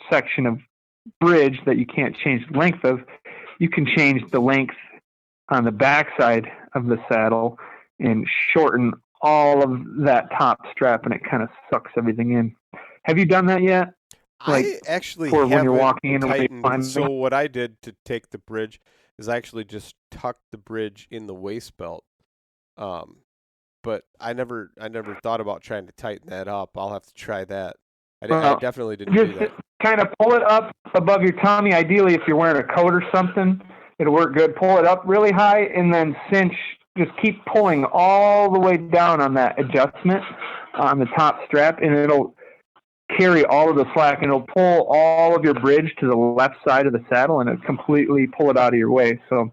section of bridge that you can't change the length of. You can change the length on the backside of the saddle and shorten all of that top strap, and it kind of sucks everything in. Have you done that yet? I actually for when you're haven't walking in and when you're tightened. climbing? So what I did to take the bridge is I actually just tucked the bridge in the waist belt. But I never thought about trying to tighten that up. I'll have to try that. I definitely didn't do Just that. kind of pull it up above your tummy. Ideally, if you're wearing a coat or something, it'll work good. Pull it up really high and then cinch. Just keep pulling all the way down on that adjustment on the top strap, and it'll carry all of the slack, and it'll pull all of your bridge to the left side of the saddle, and it'll completely pull it out of your way. So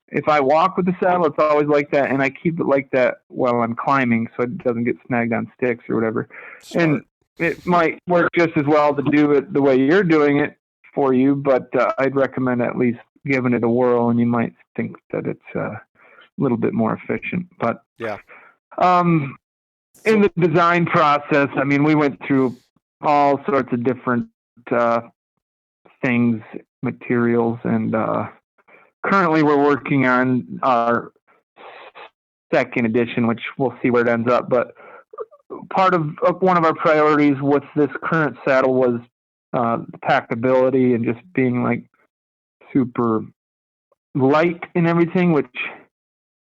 if I walk with the saddle, it's always like that, and I keep it like that while I'm climbing so it doesn't get snagged on sticks or whatever. Smart. And it might work just as well to do it the way you're doing it for you, but I'd recommend at least giving it a whirl, and you might think that it's a little bit more efficient. But yeah, in the design process, I mean, we went through all sorts of different things, materials, and currently we're working on our second edition, which we'll see where it ends up. But part of one of our priorities with this current saddle was packability and just being like super light and everything, which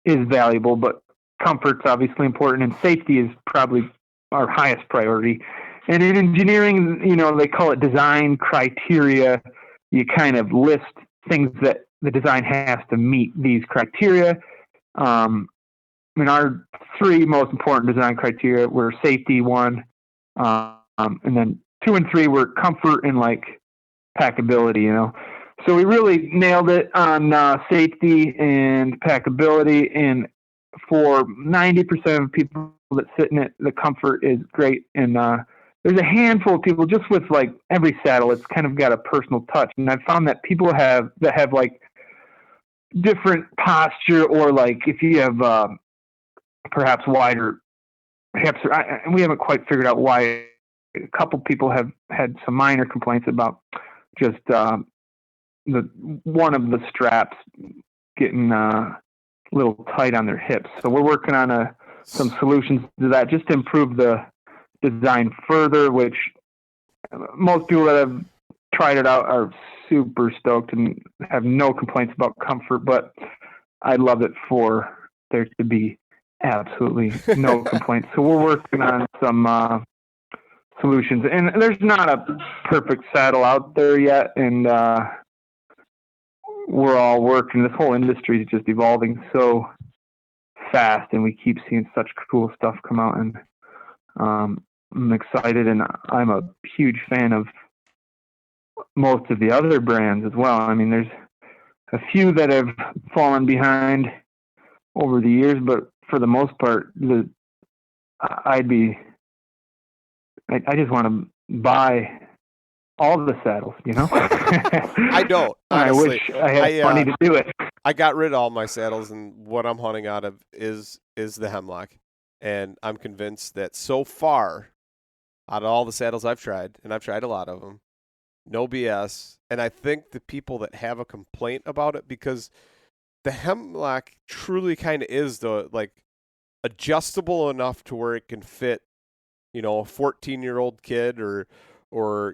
is valuable, but comfort's obviously important, and safety is probably our highest priority. And in engineering, you know, they call it design criteria. You kind of list things that the design has to meet these criteria. I mean, our three most important design criteria were safety, one, and then 2 and 3 were comfort and like packability, you know. So we really nailed it on safety and packability, and for 90% of people that sit in it, the comfort is great. And there's a handful of people, just with like every saddle, it's kind of got a personal touch. And I've found that people have like different posture, or like if you have perhaps wider hips, and we haven't quite figured out why. A couple people have had some minor complaints about just the one of the straps getting a little tight on their hips. So we're working on some solutions to that, just to improve the design further, which most people that have tried it out are super stoked and have no complaints about comfort, but I'd love it for there to be absolutely no complaints. So we're working on some solutions, and there's not a perfect saddle out there yet, and we're all working. This whole industry is just evolving so fast, and we keep seeing such cool stuff come out, and I'm excited, and I'm a huge fan of most of the other brands as well. I mean, there's a few that have fallen behind over the years, but for the most part, I just want to buy all the saddles, you know? I don't, honestly. I wish I had money to do it. I got rid of all my saddles, and what I'm hunting out of is the Hemlock. And I'm convinced that so far, out of all the saddles I've tried, and I've tried a lot of them, no BS. And I think the people that have a complaint about it, because the Hemlock truly kind of is adjustable enough to where it can fit, you know, a 14-year-old kid or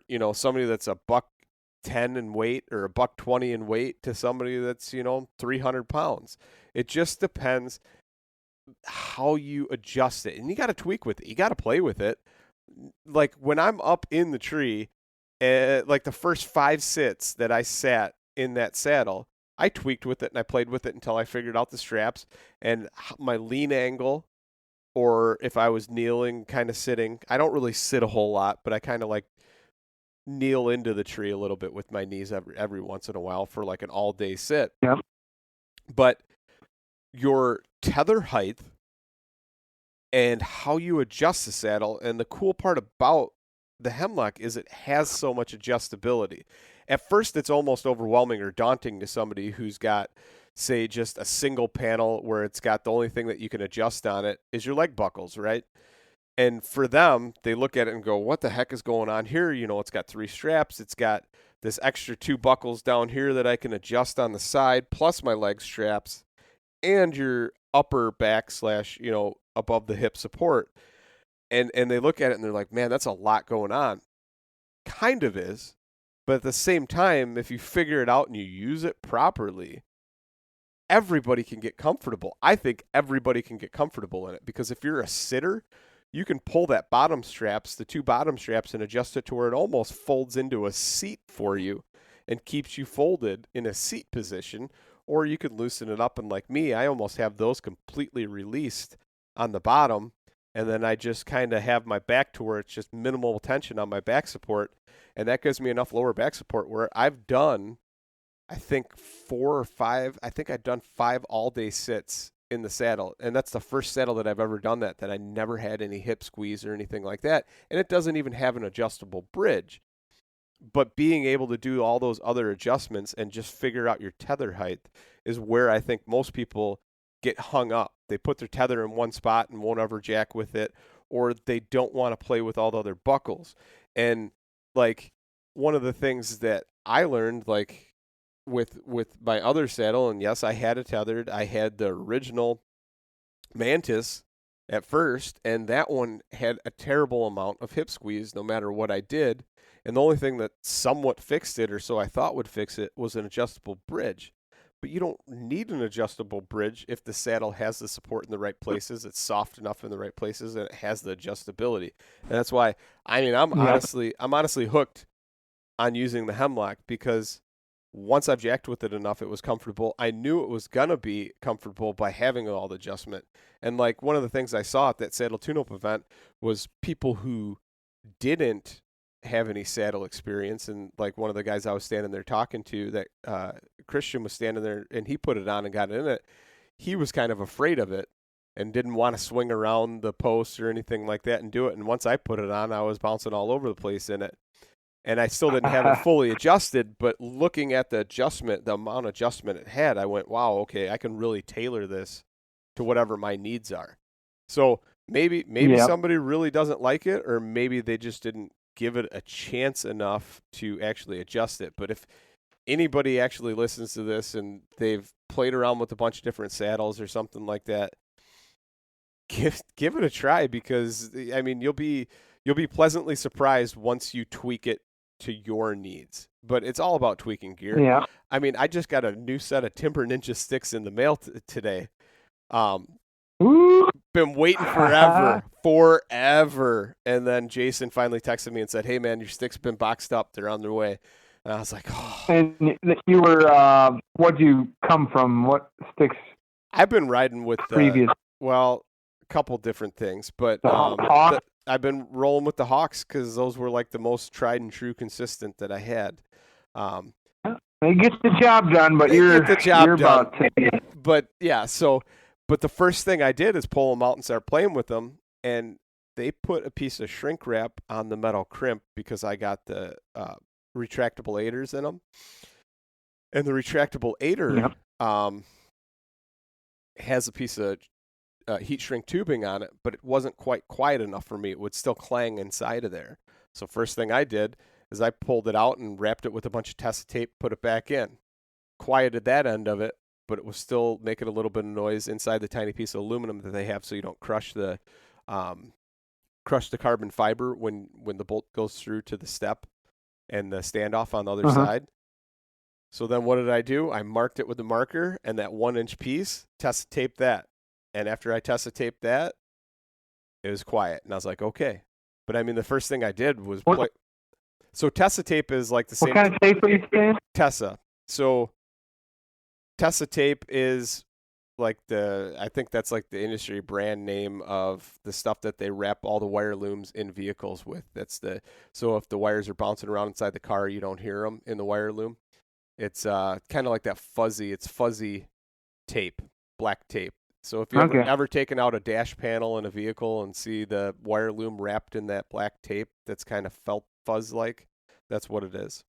you know, somebody that's a $110 in weight or a $120 in weight to somebody that's, you know, 300 pounds. It just depends how you adjust it, and you got to tweak with it. You got to play with it. Like when I'm up in the tree, like the first 5 sits that I sat in that saddle, I tweaked with it and I played with it until I figured out the straps and my lean angle. Or if I was kneeling, kind of sitting. I don't really sit a whole lot, but I kind of like kneel into the tree a little bit with my knees every once in a while for like an all-day sit. Yep. But your tether height and how you adjust the saddle. And the cool part about the Hemlock is it has so much adjustability. At first, it's almost overwhelming or daunting to somebody who's got, say, just a single panel where it's got the only thing that you can adjust on it is your leg buckles, right? And for them, they look at it and go, what the heck is going on here? You know, it's got 3 straps. It's got this extra 2 buckles down here that I can adjust on the side, plus my leg straps and your upper back / above the hip support. And they look at it and they're like, man, that's a lot going on. Kind of is. But at the same time, if you figure it out and you use it properly, everybody can get comfortable. I think everybody can get comfortable in it, because if you're a sitter, you can pull that bottom straps, the 2 bottom straps, and adjust it to where it almost folds into a seat for you and keeps you folded in a seat position. Or you can loosen it up, and like me, I almost have those completely released on the bottom, and then I just kind of have my back to where it's just minimal tension on my back support, and that gives me enough lower back support where I've done, I think 4 or 5, I think I've done 5 all-day sits in the saddle, and that's the first saddle that I've ever done that I never had any hip squeeze or anything like that, and it doesn't even have an adjustable bridge. But being able to do all those other adjustments and just figure out your tether height is where I think most people get hung up. They put their tether in one spot and won't ever jack with it, or they don't want to play with all the other buckles. And like one of the things that I learned, like with my other saddle, and yes, I had it tethered. I had the original Mantis at first, and that one had a terrible amount of hip squeeze no matter what I did. And the only thing that somewhat fixed it, or so I thought would fix it, was an adjustable bridge. But you don't need an adjustable bridge if the saddle has the support in the right places, it's soft enough in the right places, and it has the adjustability. And that's why, I'm honestly hooked on using the Hemlock, because once I've jacked with it enough, it was comfortable. I knew it was going to be comfortable by having all the adjustment. And like one of the things I saw at that saddle tune-up event was people who didn't have any saddle experience, and like one of the guys I was standing there talking to, that Christian was standing there, and he put it on and got in it. He was kind of afraid of it and didn't want to swing around the post or anything like that and do it. And once I put it on, I was bouncing all over the place in it, and I still didn't have it fully adjusted. But looking at the adjustment, the amount of adjustment it had, I went, wow, okay, I can really tailor this to whatever my needs are. So maybe somebody really doesn't like it, or maybe they just didn't give it a chance enough to actually adjust it. But if anybody actually listens to this and they've played around with a bunch of different saddles or something like that, give it a try, because you'll be pleasantly surprised once you tweak it to your needs. But it's all about tweaking gear. Yeah. I just got a new set of Timber Ninja sticks in the mail today. Been waiting forever. And then Jason finally texted me and said, hey man, your sticks been boxed up. They're on their way. And I was like, oh. And you were, what'd you come from? What sticks? I've been riding with previous. A couple different things, but I've been rolling with the Hawks, because those were like the most tried and true consistent that I had. They get the job done, but you're about to. But yeah, but the first thing I did is pull them out and start playing with them, and they put a piece of shrink wrap on the metal crimp, because I got the retractable aiders in them, and the retractable aider has a piece of heat shrink tubing on it, but it wasn't quite quiet enough for me. It would still clang inside of there. So first thing I did is I pulled it out and wrapped it with a bunch of Tessa tape, put it back in, quieted that end of it, but it was still making a little bit of noise inside the tiny piece of aluminum that they have, so you don't crush the carbon fiber when the bolt goes through to the step and the standoff on the other side. So then what did I do? I marked it with the marker, and that 1-inch piece, Tessa taped that. And after I Tessa taped that, it was quiet. And I was like, okay. But the first thing I did was play. So Tessa tape is like the same. What kind of tape are you saying? Tessa. So Tessa tape is like I think that's like the industry brand name of the stuff that they wrap all the wire looms in vehicles with. So if the wires are bouncing around inside the car, you don't hear them in the wire loom. It's kind of like that fuzzy tape. black tape. So if you ever taken out a dash panel in a vehicle and see the wire loom wrapped in that black tape that's kind of felt fuzz-like, that's what it is.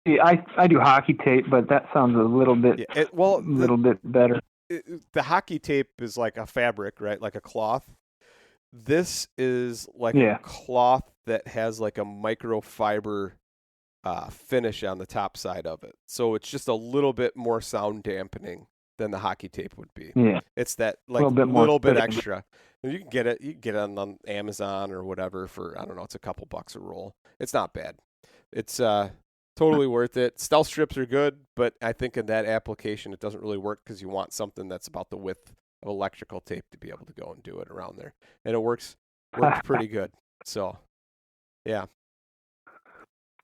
See, I do hockey tape, but that sounds a little bit bit better. The hockey tape is like a fabric, right? Like a cloth. This is like a cloth that has like a microfiber finish on the top side of it. So it's just a little bit more sound dampening than the hockey tape would be. Yeah. It's that like little bit extra. And you can get it on Amazon or whatever for, I don't know, it's a couple bucks a roll. It's not bad. It's totally worth it. Stealth strips are good, but I think in that application it doesn't really work because you want something that's about the width of electrical tape to be able to go and do it around there. And it works pretty good. So, yeah.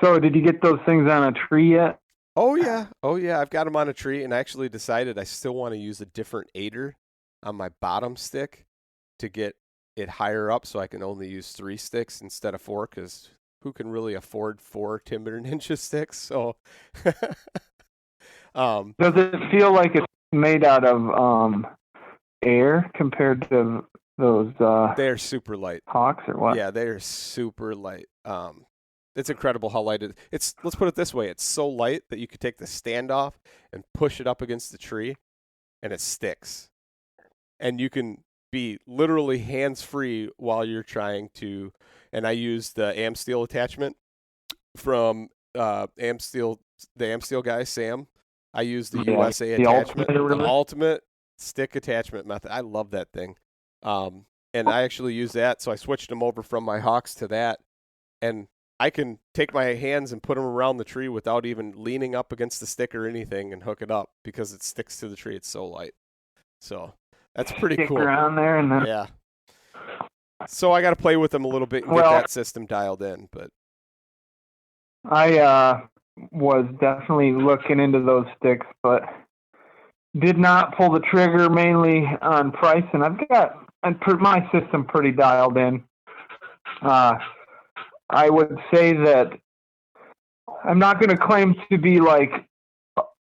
So did you get those things on a tree yet? Oh, yeah. I've got them on a tree, and I actually decided I still want to use a different aider on my bottom stick to get it higher up so I can only use 3 sticks instead of 4, because who can really afford 4 timber ninja sticks? So, does it feel like it's made out of air compared to those? They're super light. Hawks or what? Yeah, they're super light. It's incredible how light it is. Let's put it this way: it's so light that you could take the stand off and push it up against the tree, and it sticks. And you can be literally hands-free while you're trying to. And I use the Amsteel attachment from Amsteel, the Amsteel guy, Sam. I use the USA attachment, the ultimate stick attachment method. I love that thing. And I actually use that, so I switched them over from my Hawks to that, and I can take my hands and put them around the tree without even leaning up against the stick or anything and hook it up because it sticks to the tree. It's so light. So that's pretty cool. Around there and then... Yeah. So I got to play with them a little bit and get that system dialed in. But I was definitely looking into those sticks, but did not pull the trigger mainly on price. And I've got my system pretty dialed in. I would say that I'm not going to claim to be like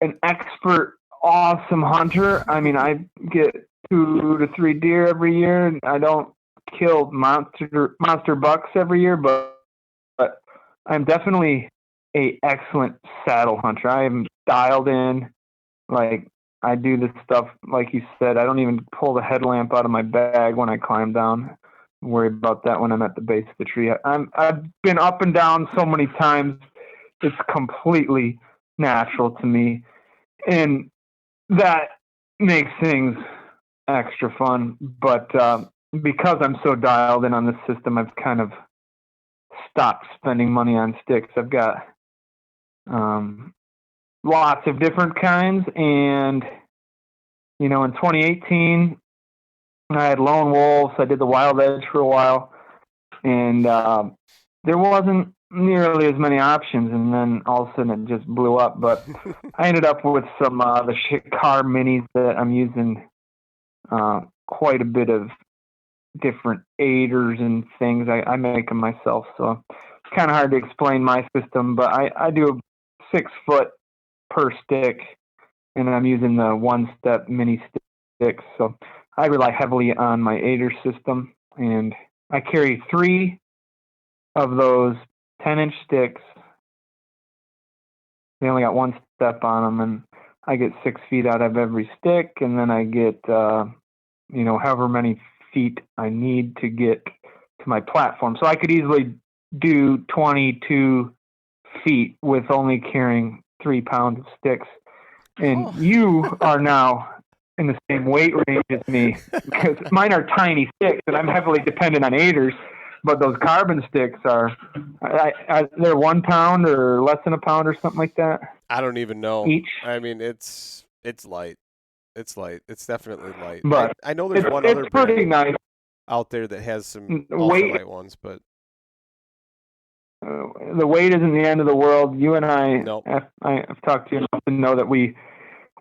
an expert, awesome hunter. I mean, I get 2 to 3 deer every year, and I don't kill monster bucks every year, but I'm definitely a excellent saddle hunter. I am dialed in. Like, I do this stuff, like you said, I don't even pull the headlamp out of my bag when I climb down. Worry about that when I'm at the base of the tree. I've been up and down so many times. It's completely natural to me. And that makes things extra fun. But because I'm so dialed in on this system, I've kind of stopped spending money on sticks. I've got lots of different kinds. And, in 2018, I had lone wolves. I did the wild edge for a while, and there wasn't nearly as many options. And then all of a sudden, it just blew up. But I ended up with some the car minis that I'm using quite a bit of different aiders and things. I make them myself, so it's kind of hard to explain my system. But I do a 6 foot per stick, and I'm using the 1-step mini sticks. So I rely heavily on my aider system, and I carry 3 of those 10-inch sticks. They only got 1 step on them, and I get 6 feet out of every stick, and then I get, however many feet I need to get to my platform. So I could easily do 22 feet with only carrying 3 pounds of sticks. And you are now in the same weight range as me, because mine are tiny sticks and I'm heavily dependent on aiders, but those carbon sticks are they're 1 pound or less than a pound or something like that. I don't even know each. I mean, it's light. It's light. It's definitely light. But I know there's one other pretty brand nice out there that has some weight, light ones, but the weight isn't the end of the world. You and I, nope. I've talked to you enough to know that we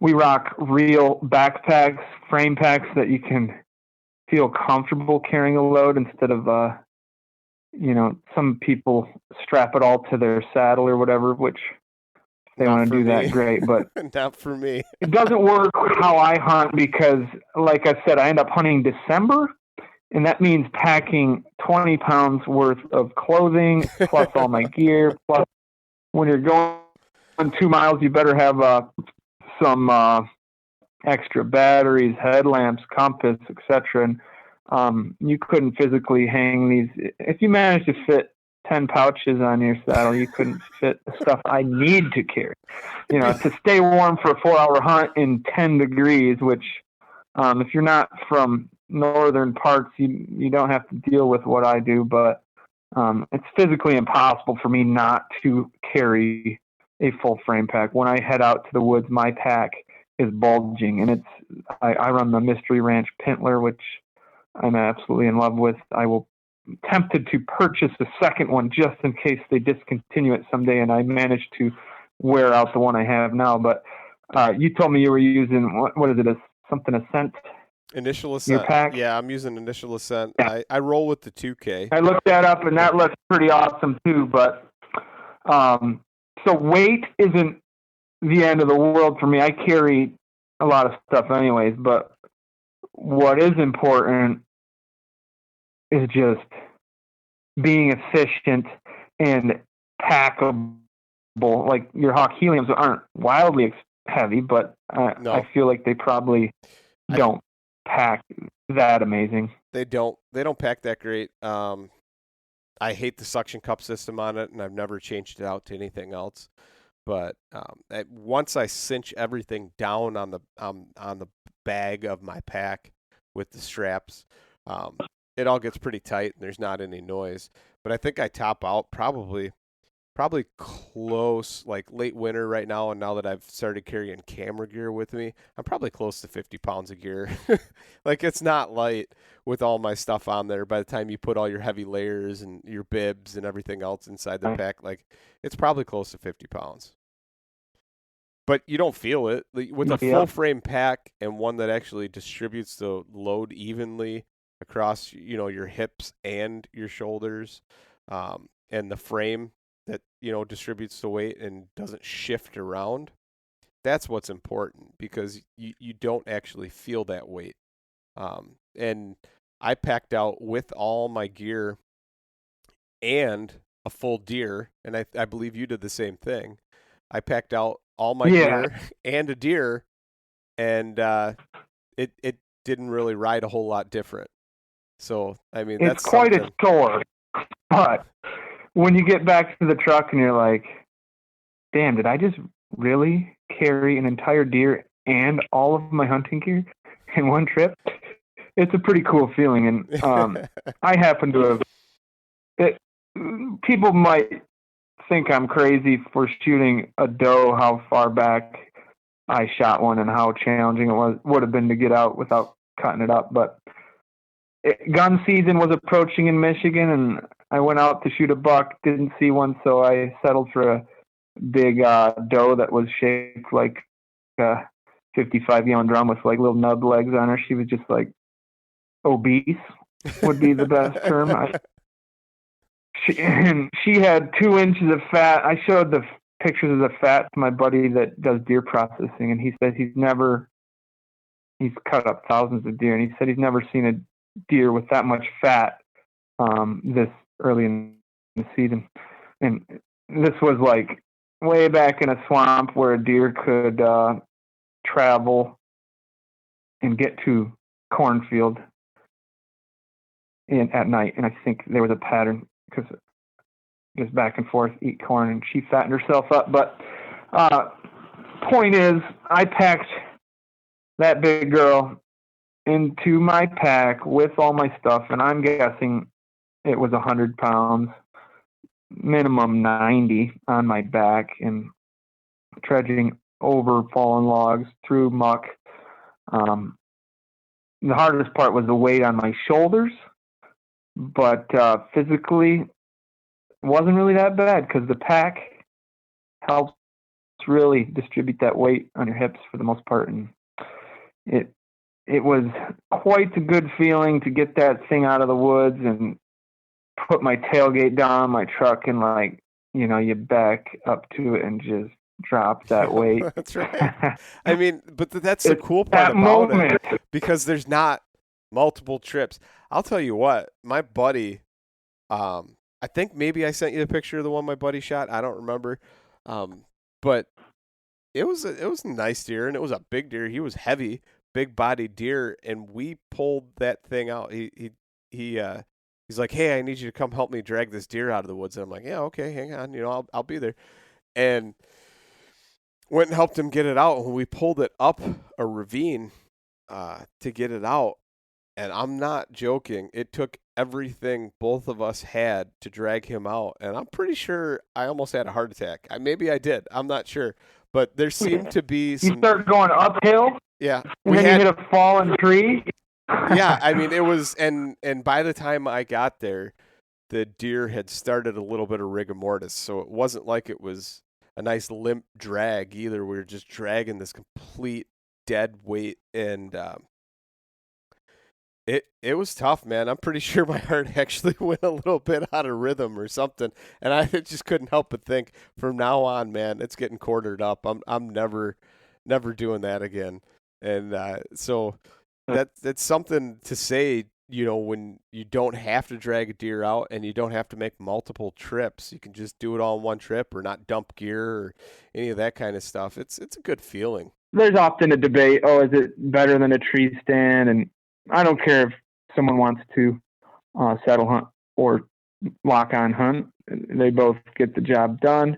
rock real backpacks, frame packs that you can feel comfortable carrying a load instead of, some people strap it all to their saddle or whatever, which they Not want for to do me. that, great. But Not for me. it doesn't work how I hunt because, like I said, I end up hunting December, and that means packing 20 pounds worth of clothing plus all my gear. Plus, when you're going 2 miles, you better have some extra batteries, headlamps, compass, etc. And you couldn't physically hang these. If you managed to fit 10 pouches on your saddle, you couldn't fit the stuff I need to carry. To stay warm for a 4-hour hunt in 10 degrees, which if you're not from northern parts, you don't have to deal with what I do, but it's physically impossible for me not to carry a full frame pack. When I head out to the woods, my pack is bulging, and I run the Mystery Ranch Pintler, which I'm absolutely in love with. I will tempted to purchase a second one just in case they discontinue it someday, and I managed to wear out the one I have now. But you told me you were using what is it? Something Ascent? Initial Ascent. Your pack? Yeah, I'm using Initial Ascent. Yeah. I roll with the 2K. I looked that up, and that looks pretty awesome too. But so weight isn't the end of the world for me. I carry a lot of stuff anyways, but what is important is just being efficient and packable. Like your Hawk Heliums aren't wildly heavy, but No. I feel like they probably don't pack that amazing. They don't pack that great. I hate the suction cup system on it, and I've never changed it out to anything else. But once I cinch everything down on the bag of my pack with the straps, it all gets pretty tight and there's not any noise. But I think I top out probably close, like late winter right now, and now that I've started carrying camera gear with me, I'm probably close to 50 pounds of gear. Like, it's not light with all my stuff on there. By the time you put all your heavy layers and your bibs and everything else inside the pack, like, it's probably close to 50 pounds. But you don't feel it. With a full frame pack and one that actually distributes the load evenly across, your hips and your shoulders, and the frame that, distributes the weight and doesn't shift around. That's what's important, because you don't actually feel that weight. And I packed out with all my gear and a full deer, and I believe you did the same thing. I packed out all my gear and a deer, and it didn't really ride a whole lot different. So, I mean, it's quite a chore. But when you get back to the truck and you're like, damn, did I just really carry an entire deer and all of my hunting gear in one trip? It's a pretty cool feeling. And I happen to have people might think I'm crazy for shooting a doe, how far back I shot one and how challenging it would have been to get out without cutting it up. But gun season was approaching in Michigan, and I went out to shoot a buck, didn't see one, so I settled for a big doe that was shaped like a 55-gallon drum with like little nub legs on her. She was just like obese would be the best term. She had 2 inches of fat. I showed the pictures of the fat to my buddy that does deer processing, and he said he's cut up thousands of deer, and he said he's never seen a deer with that much fat this early in the season. And this was like way back in a swamp where a deer could travel and get to cornfield at night. And I think there was a pattern, because just back and forth, eat corn, and she fattened herself up. But point is, I packed that big girl into my pack with all my stuff, and I'm guessing it was 100 pounds, minimum 90 on my back, and trudging over fallen logs, through muck. The hardest part was the weight on my shoulders, but physically wasn't really that bad, because the pack helps really distribute that weight on your hips for the most part, and it was quite a good feeling to get that thing out of the woods and put my tailgate down on my truck, and you back up to it and just drop that weight. That's right. I mean, but that's the It's cool part that about moment. it, because there's not multiple trips. I'll tell you what, my buddy, I think maybe I sent you a picture of the one my buddy shot. I don't remember, but it was a nice deer, and it was a big deer. He was heavy, big bodied deer, and we pulled that thing out. He's like, "Hey, I need you to come help me drag this deer out of the woods." And I'm like, "Yeah, okay, hang on, I'll be there." And went and helped him get it out. When we pulled it up a ravine to get it out, and I'm not joking, it took everything both of us had to drag him out. And I'm pretty sure I almost had a heart attack. Maybe I did. I'm not sure. But there seemed to be some... You start going uphill, Yeah. and then you hit a fallen tree. Yeah, I mean, it was... And by the time I got there, the deer had started a little bit of rigor mortis. So it wasn't like it was a nice limp drag either. We were just dragging this complete dead weight, and it was tough, man. I'm pretty sure my heart actually went a little bit out of rhythm or something, and I just couldn't help but think, from now on, man, it's getting quartered up. I'm never doing that again. And so that's something to say. When you don't have to drag a deer out and you don't have to make multiple trips, you can just do it all in one trip, or not dump gear or any of that kind of stuff. It's a good feeling. There's often a debate, is it better than a tree stand? And I don't care if someone wants to saddle hunt or lock on hunt. They both get the job done.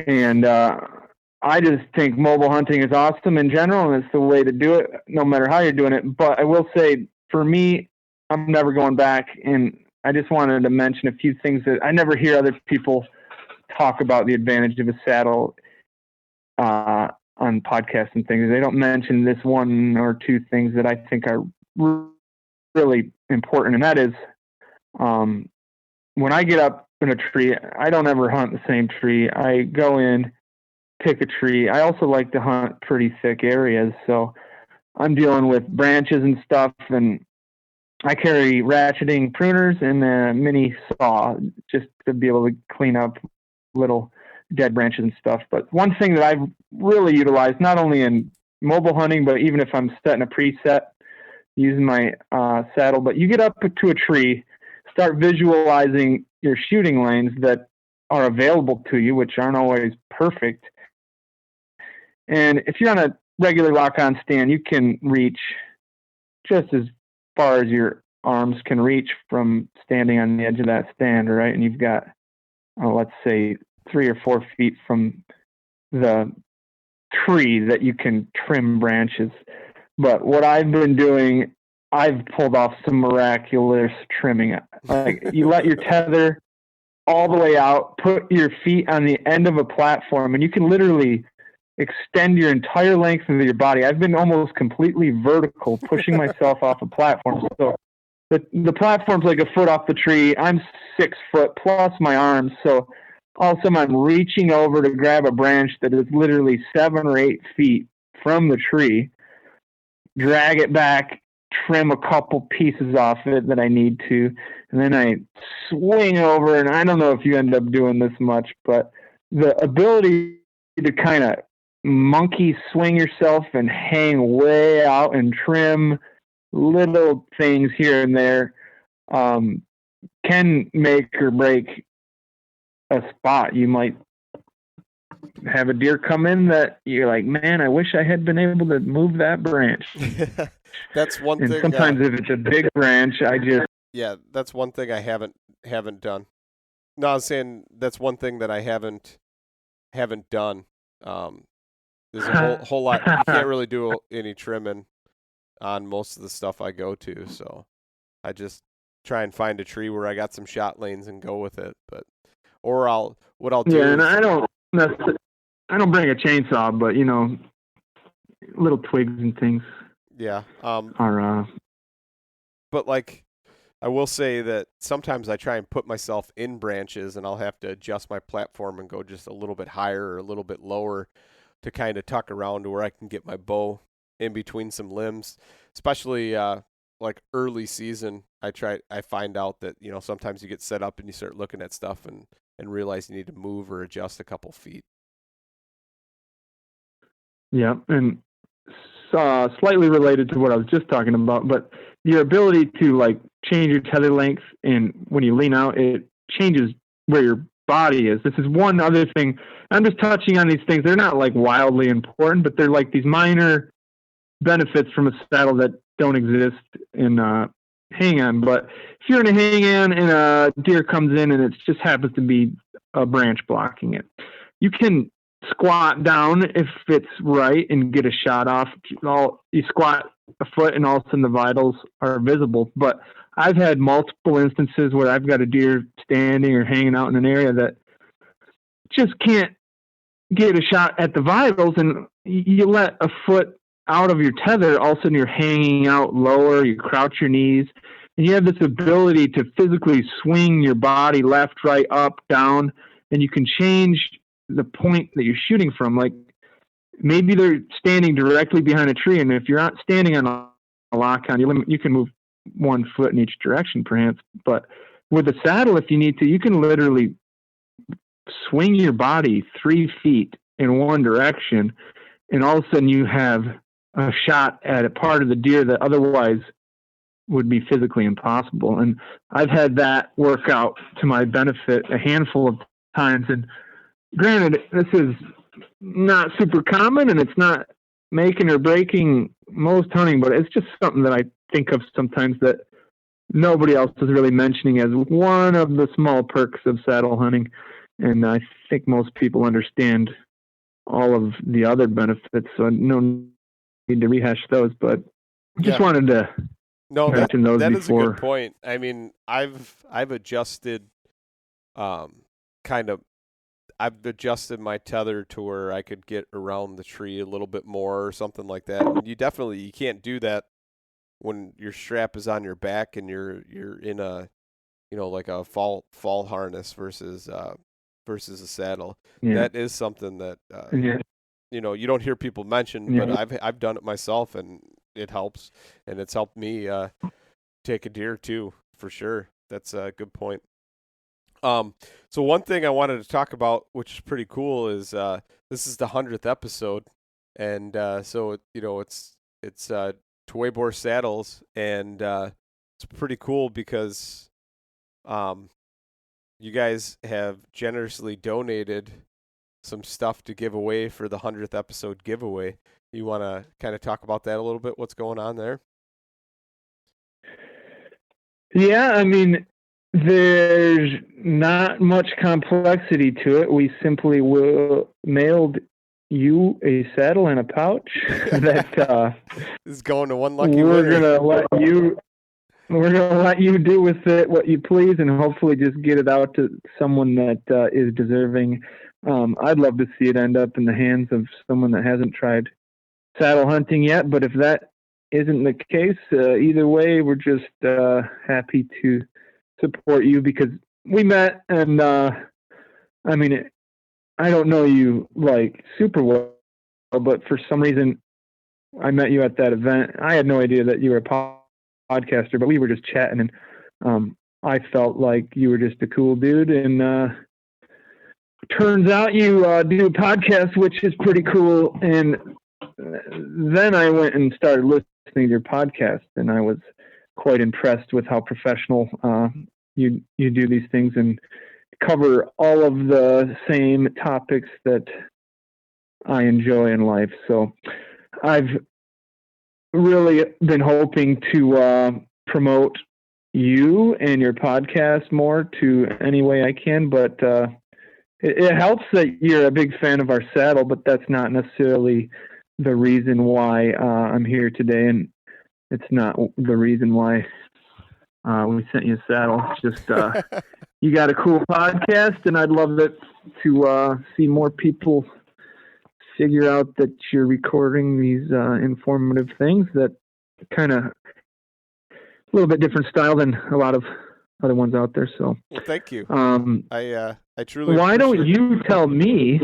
And I just think mobile hunting is awesome in general, and it's the way to do it, no matter how you're doing it. But I will say, for me, I'm never going back. And I just wanted to mention a few things that I never hear other people talk about the advantage of a saddle on podcasts and things. They don't mention this one or two things that I think are really important. And that is, when I get up in a tree, I don't ever hunt the same tree. I go in, pick a tree. I also like to hunt pretty thick areas. So I'm dealing with branches and stuff, and I carry ratcheting pruners and a mini saw just to be able to clean up little dead branches and stuff. But one thing that I've really utilized, not only in mobile hunting, but even if I'm setting a preset using my saddle, but you get up to a tree, start visualizing your shooting lanes that are available to you, which aren't always perfect. And if you're on a regular lock-on stand, you can reach just as far as your arms can reach from standing on the edge of that stand, right? And you've got, let's say, 3 or 4 feet from the tree that you can trim branches. But what I've been doing, I've pulled off some miraculous trimming. Like, you let your tether all the way out, put your feet on the end of a platform, and you can literally extend your entire length of your body. I've been almost completely vertical, pushing myself off a platform. So the platform's like a foot off the tree. I'm 6 foot plus my arms. So all of a sudden I'm reaching over to grab a branch that is literally 7 or 8 feet from the tree, drag it back, trim a couple pieces off it that I need to, and then I swing over. And I don't know if you end up doing this much, but the ability to kind of monkey swing yourself and hang way out and trim little things here and there can make or break a spot. You might have a deer come in that you're like, man, I wish I had been able to move that branch. That's one and thing. Sometimes if it's a big branch, that's one thing I haven't done. No, I was saying that's one thing that I haven't done. There's a whole lot. You can't really do any trimming on most of the stuff I go to, so I just try and find a tree where I got some shot lanes and go with it. What I'll do. Yeah, and I don't bring a chainsaw, but little twigs and things. Yeah. Are. But like, I will say that sometimes I try and put myself in branches, and I'll have to adjust my platform and go just a little bit higher or a little bit lower to kind of tuck around to where I can get my bow in between some limbs, especially like early season. I find out that, sometimes you get set up and you start looking at stuff and realize you need to move or adjust a couple feet. Yeah, and slightly related to what I was just talking about, but your ability to like change your tether length, and when you lean out, it changes where your body is. This is one other thing. I'm just touching on these things. They're not like wildly important, but they're like these minor benefits from a saddle that don't exist in hang on. But if you're in a hang on and a deer comes in and it just happens to be a branch blocking it, you can squat down if it's right and get a shot off. You squat a foot and all of a sudden the vitals are visible. But I've had multiple instances where I've got a deer standing or hanging out in an area that just can't get a shot at the vitals, and you let a foot out of your tether, all of a sudden you're hanging out lower, you crouch your knees, and you have this ability to physically swing your body left, right, up, down, and you can change the point that you're shooting from. Like maybe they're standing directly behind a tree, and if you're not standing on a lock-on, you can move 1 foot in each direction perhaps, but with a saddle, if you need to, you can literally swing your body 3 feet in one direction, and all of a sudden you have a shot at a part of the deer that otherwise would be physically impossible. And I've had that work out to my benefit a handful of times. And granted, this is not super common and it's not making or breaking most hunting, but it's just something that I think of sometimes that nobody else is really mentioning as one of the small perks of saddle hunting. And I think most people understand all of the other benefits, so no need to rehash those, but just wanted to mention those that before. Is a good point. I mean, I've adjusted I've adjusted my tether to where I could get around the tree a little bit more or something like that. And you can't do that when your strap is on your back and you're in a, like a fall harness versus a saddle. Yeah. That is something that you don't hear people mention, but I've done it myself and it helps, and it's helped me take a deer too, for sure. That's a good point. So one thing I wanted to talk about, which is pretty cool, is this is the 100th episode, and so it's Tuebor saddles, and it's pretty cool because you guys have generously donated some stuff to give away for the 100th episode giveaway. You want to kind of talk about that a little bit? What's going on there? Yeah, I mean, there's not much complexity to it. We simply mailed you a saddle and a pouch that is going to one lucky winner. We're gonna let you do with it what you please, and hopefully just get it out to someone that is deserving. I'd love to see it end up in the hands of someone that hasn't tried saddle hunting yet, but if that isn't the case, either way, we're just happy to support you because we met, and I mean, I don't know you like super well, but for some reason, I met you at that event. I had no idea that you were a podcaster, but we were just chatting, and I felt like you were just a cool dude, and turns out you do a podcast, which is pretty cool. And then I went and started listening to your podcast, and I was quite impressed with how professional you do these things and cover all of the same topics that I enjoy in life. So I've really been hoping to promote you and your podcast more to any way I can, but it helps that you're a big fan of our saddle, but that's not necessarily the reason why I'm here today, and it's not the reason why we sent you a saddle. It's just you got a cool podcast, and I'd love it to see more people figure out that you're recording these informative things that kind of a little bit different style than a lot of other ones out there. So well, thank you. I truly why don't you tell me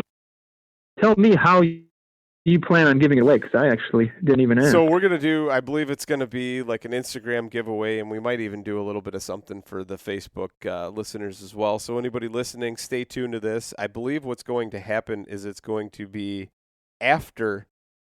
how you plan on giving it away, because I actually didn't even ask. So we're going to do, I believe it's going to be like an Instagram giveaway, and we might even do a little bit of something for the Facebook listeners as well. So anybody listening, stay tuned to this. I believe what's going to happen is it's going to be after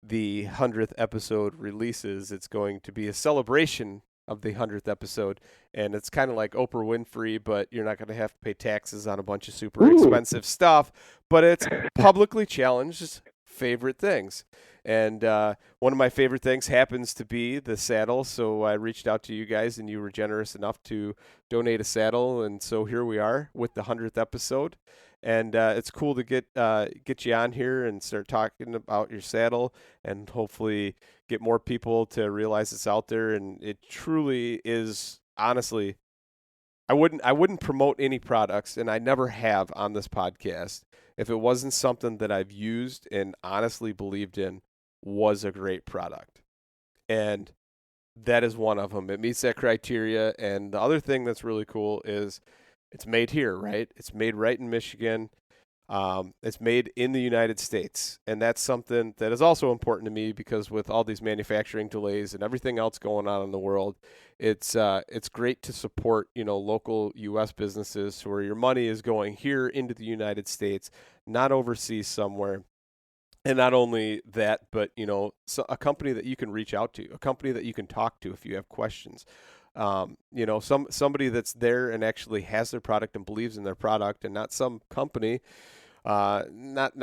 the 100th episode releases, it's going to be a celebration of the 100th episode. And it's kind of like Oprah Winfrey, but you're not going to have to pay taxes on a bunch of super expensive stuff. But it's publicly challenged favorite things. And one of my favorite things happens to be the saddle. So I reached out to you guys, and you were generous enough to donate a saddle. And so here we are with the 100th episode. And it's cool to get you on here and start talking about your saddle, and hopefully get more people to realize it's out there. And it truly is, honestly, I wouldn't promote any products, and I never have on this podcast, if it wasn't something that I've used and honestly believed in was a great product. And that is one of them. It meets that criteria. And the other thing that's really cool is it's made here, right? It's made right in Michigan. It's made in the United States. And that's something that is also important to me, because with all these manufacturing delays and everything else going on in the world, it's great to support, local U.S. businesses where your money is going here into the United States, not overseas somewhere. And not only that, but, so a company that you can reach out to, a company that you can talk to if you have questions. Somebody that's there and actually has their product and believes in their product, and not some company, not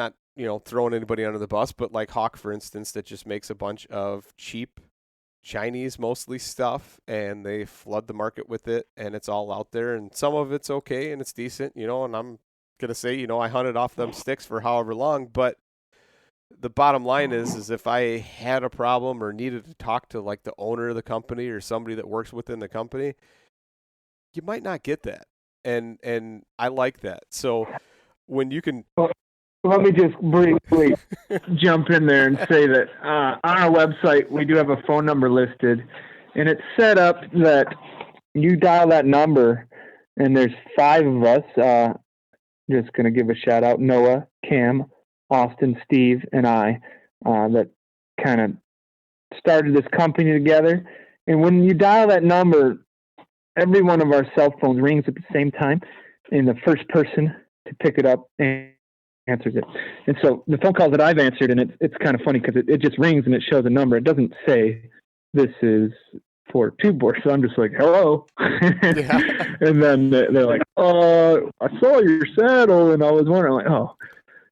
throwing anybody under the bus, but like Hawk, for instance, that just makes a bunch of cheap Chinese mostly stuff, and they flood the market with it, and it's all out there, and some of it's okay and it's decent, and I'm gonna say, I hunted off them sticks for however long, but the bottom line is if I had a problem or needed to talk to like the owner of the company or somebody that works within the company, you might not get that. And I like that. So when you can... Let me just briefly jump in there and say that on our website, we do have a phone number listed, and it's set up that you dial that number, and there's 5 of us. Just going to give a shout out: Noah, Cam, Austin, Steve, and I, that kind of started this company together. And when you dial that number, every one of our cell phones rings at the same time, and the first person to pick it up answers it. And so the phone calls that I've answered, and it's kind of funny because it just rings and it shows a number. It doesn't say this is for Tuebor. So I'm just like, hello. Yeah. And then they're like, I saw your saddle, and I was wondering, like, oh.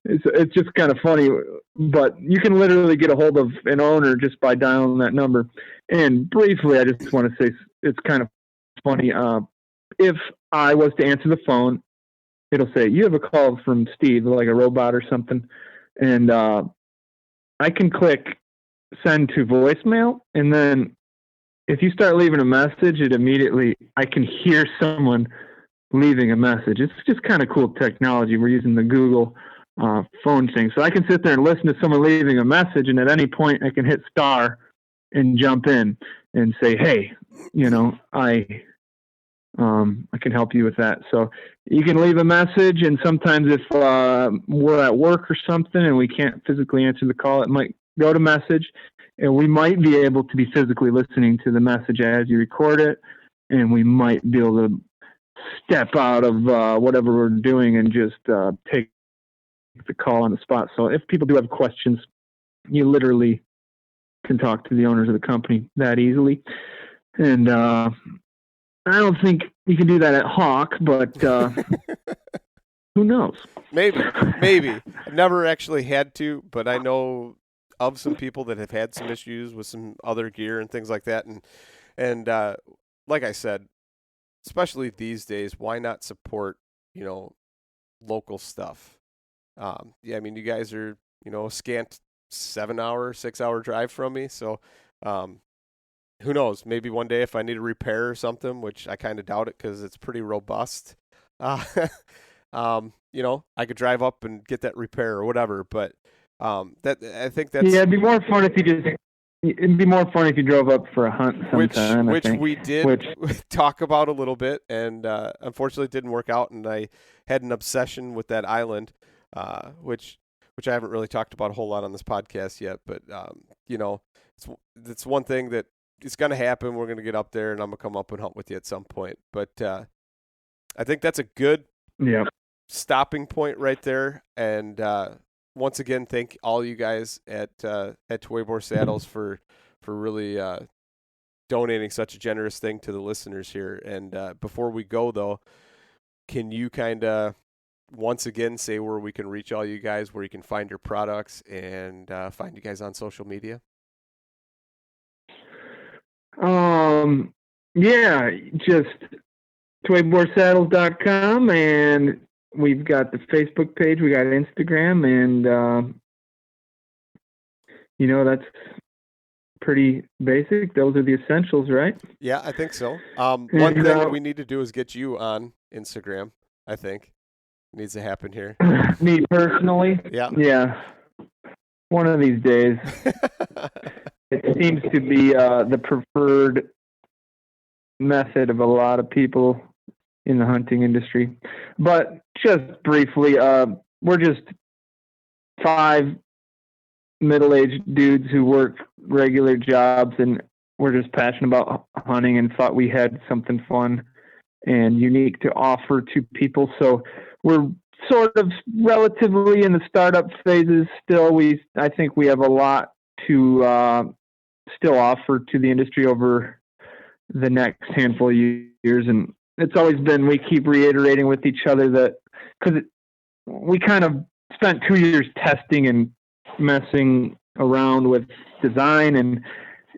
It's just kind of funny, but you can literally get a hold of an owner just by dialing that number. And briefly, I just want to say it's kind of funny. If I was to answer the phone, it'll say, you have a call from Steve, like a robot or something. And I can click send to voicemail. And then if you start leaving a message, I can hear someone leaving a message. It's just kind of cool technology. We're using the Google phone thing. So I can sit there and listen to someone leaving a message, and at any point I can hit star and jump in and say, hey, I can help you with that. So you can leave a message, and sometimes if we're at work or something and we can't physically answer the call, it might go to message, and we might be able to be physically listening to the message as you record it, and we might be able to step out of whatever we're doing and just take the call on the spot. So if people do have questions, you literally can talk to the owners of the company that easily. And I don't think you can do that at Hawk, but who knows? Maybe. I've never actually had to, but I know of some people that have had some issues with some other gear and things like that. And like I said, especially these days, why not support, local stuff? You guys are, a scant 7-hour, 6-hour drive from me. So, who knows? Maybe one day if I need a repair or something, which I kind of doubt it because it's pretty robust, I could drive up and get that repair or whatever. But I think that's... Yeah, it'd be more fun if you drove up for a hunt sometime. Which we did talk about a little bit, and unfortunately it didn't work out, and I had an obsession with that island. Which I haven't really talked about a whole lot on this podcast yet, but it's one thing that it's going to happen. We're going to get up there, and I'm going to come up and hunt with you at some point. But I think that's a good stopping point right there. And once again thank all you guys at Tuebor Saddles for really donating such a generous thing to the listeners here. And before we go, though, can you kind of once again say where we can reach all you guys, where you can find your products, and find you guys on social media? Yeah, just tueborsaddles.com, and we've got the Facebook page, we got Instagram, and that's pretty basic. Those are the essentials, right? Yeah, I think so. One thing we need to do is get you on Instagram, I think. Needs to happen here. Me personally? Yeah. One of these days. It seems to be the preferred method of a lot of people in the hunting industry. But just briefly, we're just 5 middle-aged dudes who work regular jobs, and we're just passionate about hunting and thought we had something fun and unique to offer to people. So we're sort of relatively in the startup phases still. I think we have a lot to still offer to the industry over the next handful of years. And it's always been, we keep reiterating with each other that, because we kind of spent 2 years testing and messing around with design, and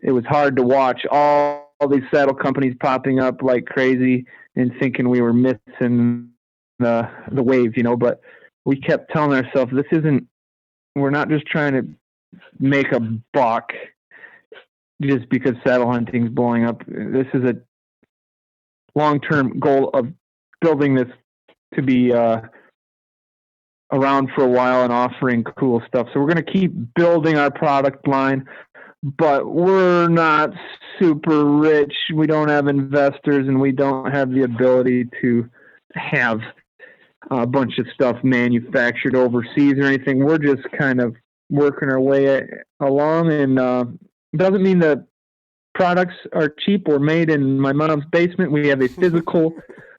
it was hard to watch all these saddle companies popping up like crazy and thinking we were missing the wave, but we kept telling ourselves, we're not just trying to make a buck just because saddle hunting is blowing up. This is a long-term goal of building this to be around for a while and offering cool stuff. So we're going to keep building our product line, but we're not super rich. We don't have investors, and we don't have the ability to have a bunch of stuff manufactured overseas or anything. We're just kind of working our way along, and doesn't mean the products are cheap or made in my mom's basement. We have a physical,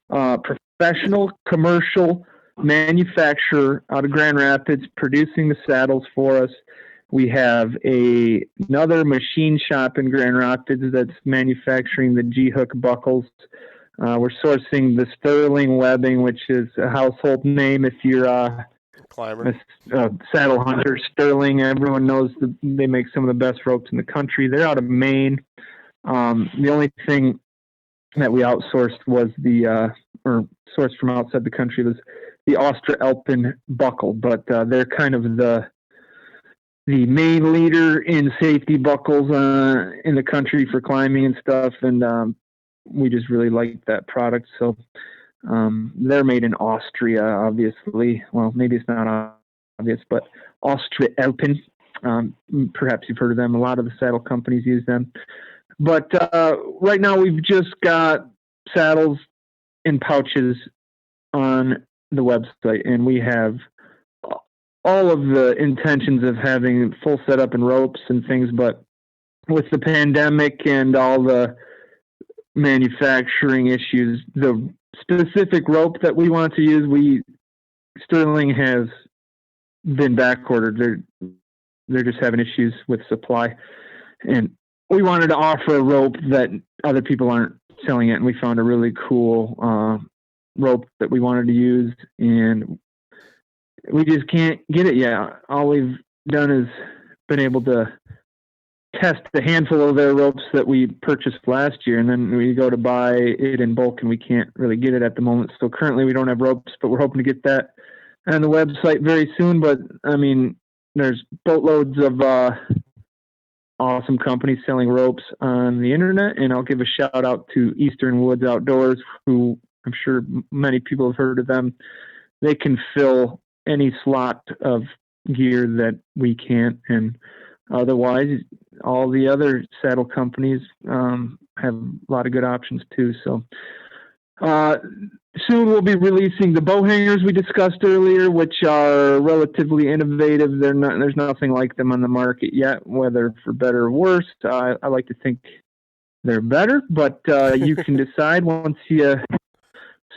professional, commercial manufacturer out of Grand Rapids producing the saddles for us. We have another machine shop in Grand Rapids that's manufacturing the G-hook buckles. We're sourcing the Sterling webbing, which is a household name if you're a saddle hunter. Sterling, everyone knows they make some of the best ropes in the country. They're out of Maine. The only thing that we outsourced was or sourced from outside the country was the Austra-Alpin buckle, but they're kind of the main leader in safety buckles in the country for climbing and stuff, and we just really like that product. So they're made in Austria, obviously. Well, maybe it's not obvious, but Austra-Alpin. Perhaps you've heard of them. A lot of the saddle companies use them. But right now we've just got saddles in pouches on the website, and we have all of the intentions of having full setup and ropes and things, but with the pandemic and all the manufacturing issues, the specific rope that we want to use, Sterling has been back ordered. They're just having issues with supply, and we wanted to offer a rope that other people aren't selling it, and we found a really cool rope that we wanted to use, and we just can't get it yet. All we've done is been able to test a handful of their ropes that we purchased last year, and then we go to buy it in bulk, and we can't really get it at the moment. So currently we don't have ropes, but we're hoping to get that on the website very soon. But I mean, there's boatloads of awesome companies selling ropes on the internet, and I'll give a shout out to Eastern Woods Outdoors, who I'm sure many people have heard of them. They can fill any slot of gear that we can't, and otherwise all the other saddle companies have a lot of good options too. So soon we'll be releasing the bow hangers we discussed earlier, which are relatively innovative. There's nothing like them on the market yet, whether for better or worse. I like to think they're better, but you can decide once you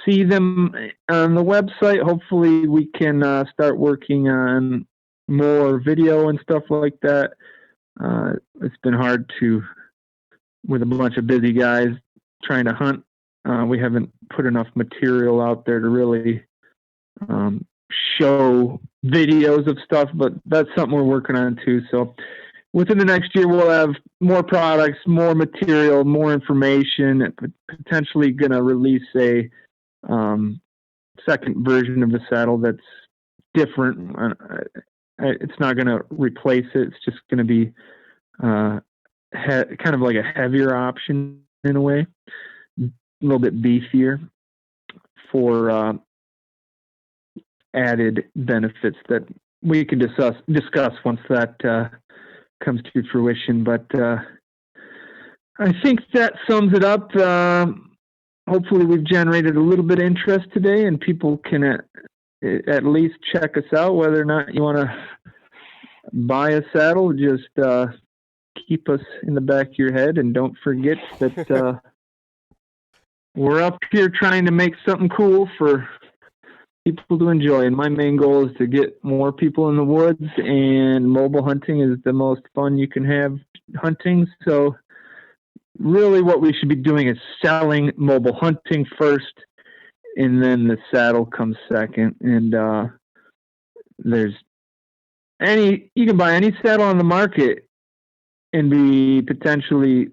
see them on the website. Hopefully we can start working on more video and stuff like that. It's been hard with a bunch of busy guys trying to hunt. We haven't put enough material out there to really show videos of stuff, but that's something we're working on too. So within the next year, we'll have more products, more material, more information, potentially going to release a second version of the saddle that's different. It's not going to replace it. It's just going to be kind of like a heavier option in a way, a little bit beefier for added benefits that we can discuss once that comes to fruition. But I think that sums it up. Hopefully we've generated a little bit of interest today, and people can at least check us out. Whether or not you want to buy a saddle, just keep us in the back of your head, and don't forget that we're up here trying to make something cool for people to enjoy. And my main goal is to get more people in the woods, and mobile hunting is the most fun you can have hunting. So really what we should be doing is selling mobile hunting first, and then the saddle comes second. And you can buy any saddle on the market and be potentially,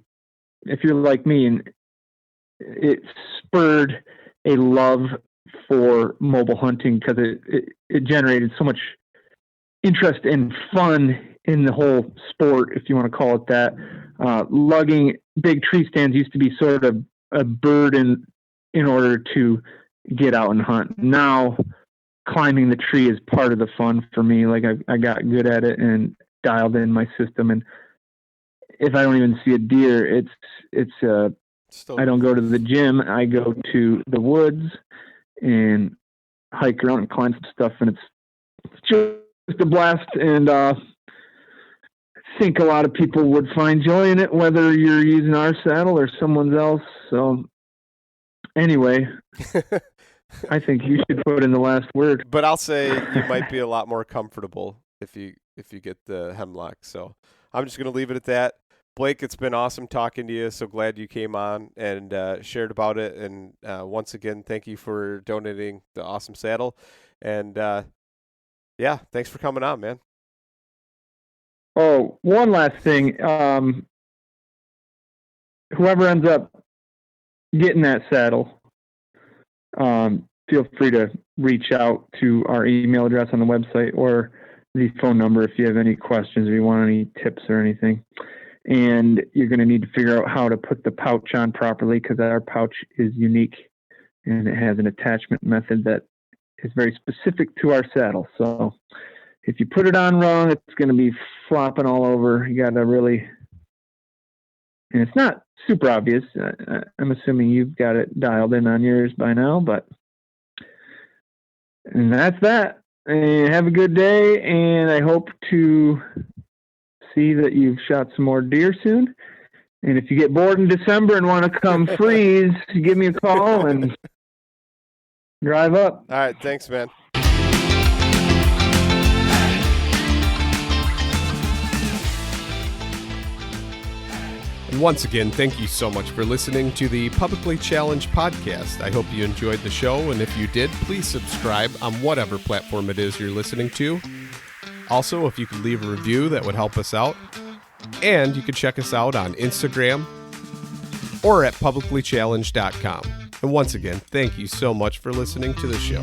if you're like me, and it spurred a love for mobile hunting because it generated so much interest and fun in the whole sport, if you want to call it that. Lugging big tree stands used to be sort of a burden in order to get out and hunt. Now climbing the tree is part of the fun for me. Like I got good at it and dialed in my system. And if I don't even see a deer, I don't go to the gym. I go to the woods and hike around and climb some stuff, and it's just a blast. And I think a lot of people would find joy in it, whether you're using our saddle or someone else. So anyway, I think you should put in the last word. But I'll say you might be a lot more comfortable if you get the hemlock. So I'm just going to leave it at that. Blake, it's been awesome talking to you. So glad you came on and shared about it. And once again, thank you for donating the awesome saddle. And yeah, thanks for coming on, man. Oh, one last thing. Whoever ends up getting that saddle, feel free to reach out to our email address on the website or the phone number if you have any questions or you want any tips or anything. And you're going to need to figure out how to put the pouch on properly, because our pouch is unique and it has an attachment method that is very specific to our saddle. So if you put it on wrong, it's going to be flopping all over. You got to really, and it's not super obvious. I'm assuming you've got it dialed in on yours by now, and that's that. And have a good day, and I hope to see that you've shot some more deer soon. And if you get bored in December and want to come freeze, give me a call and drive up. All right. Thanks, man. And once again, thank you so much for listening to the Publicly Challenged podcast. I hope you enjoyed the show, and if you did, please subscribe on whatever platform it is you're listening to. Also, if you could leave a review, that would help us out. And you can check us out on Instagram or at publiclychallenged.com. And once again, thank you so much for listening to the show.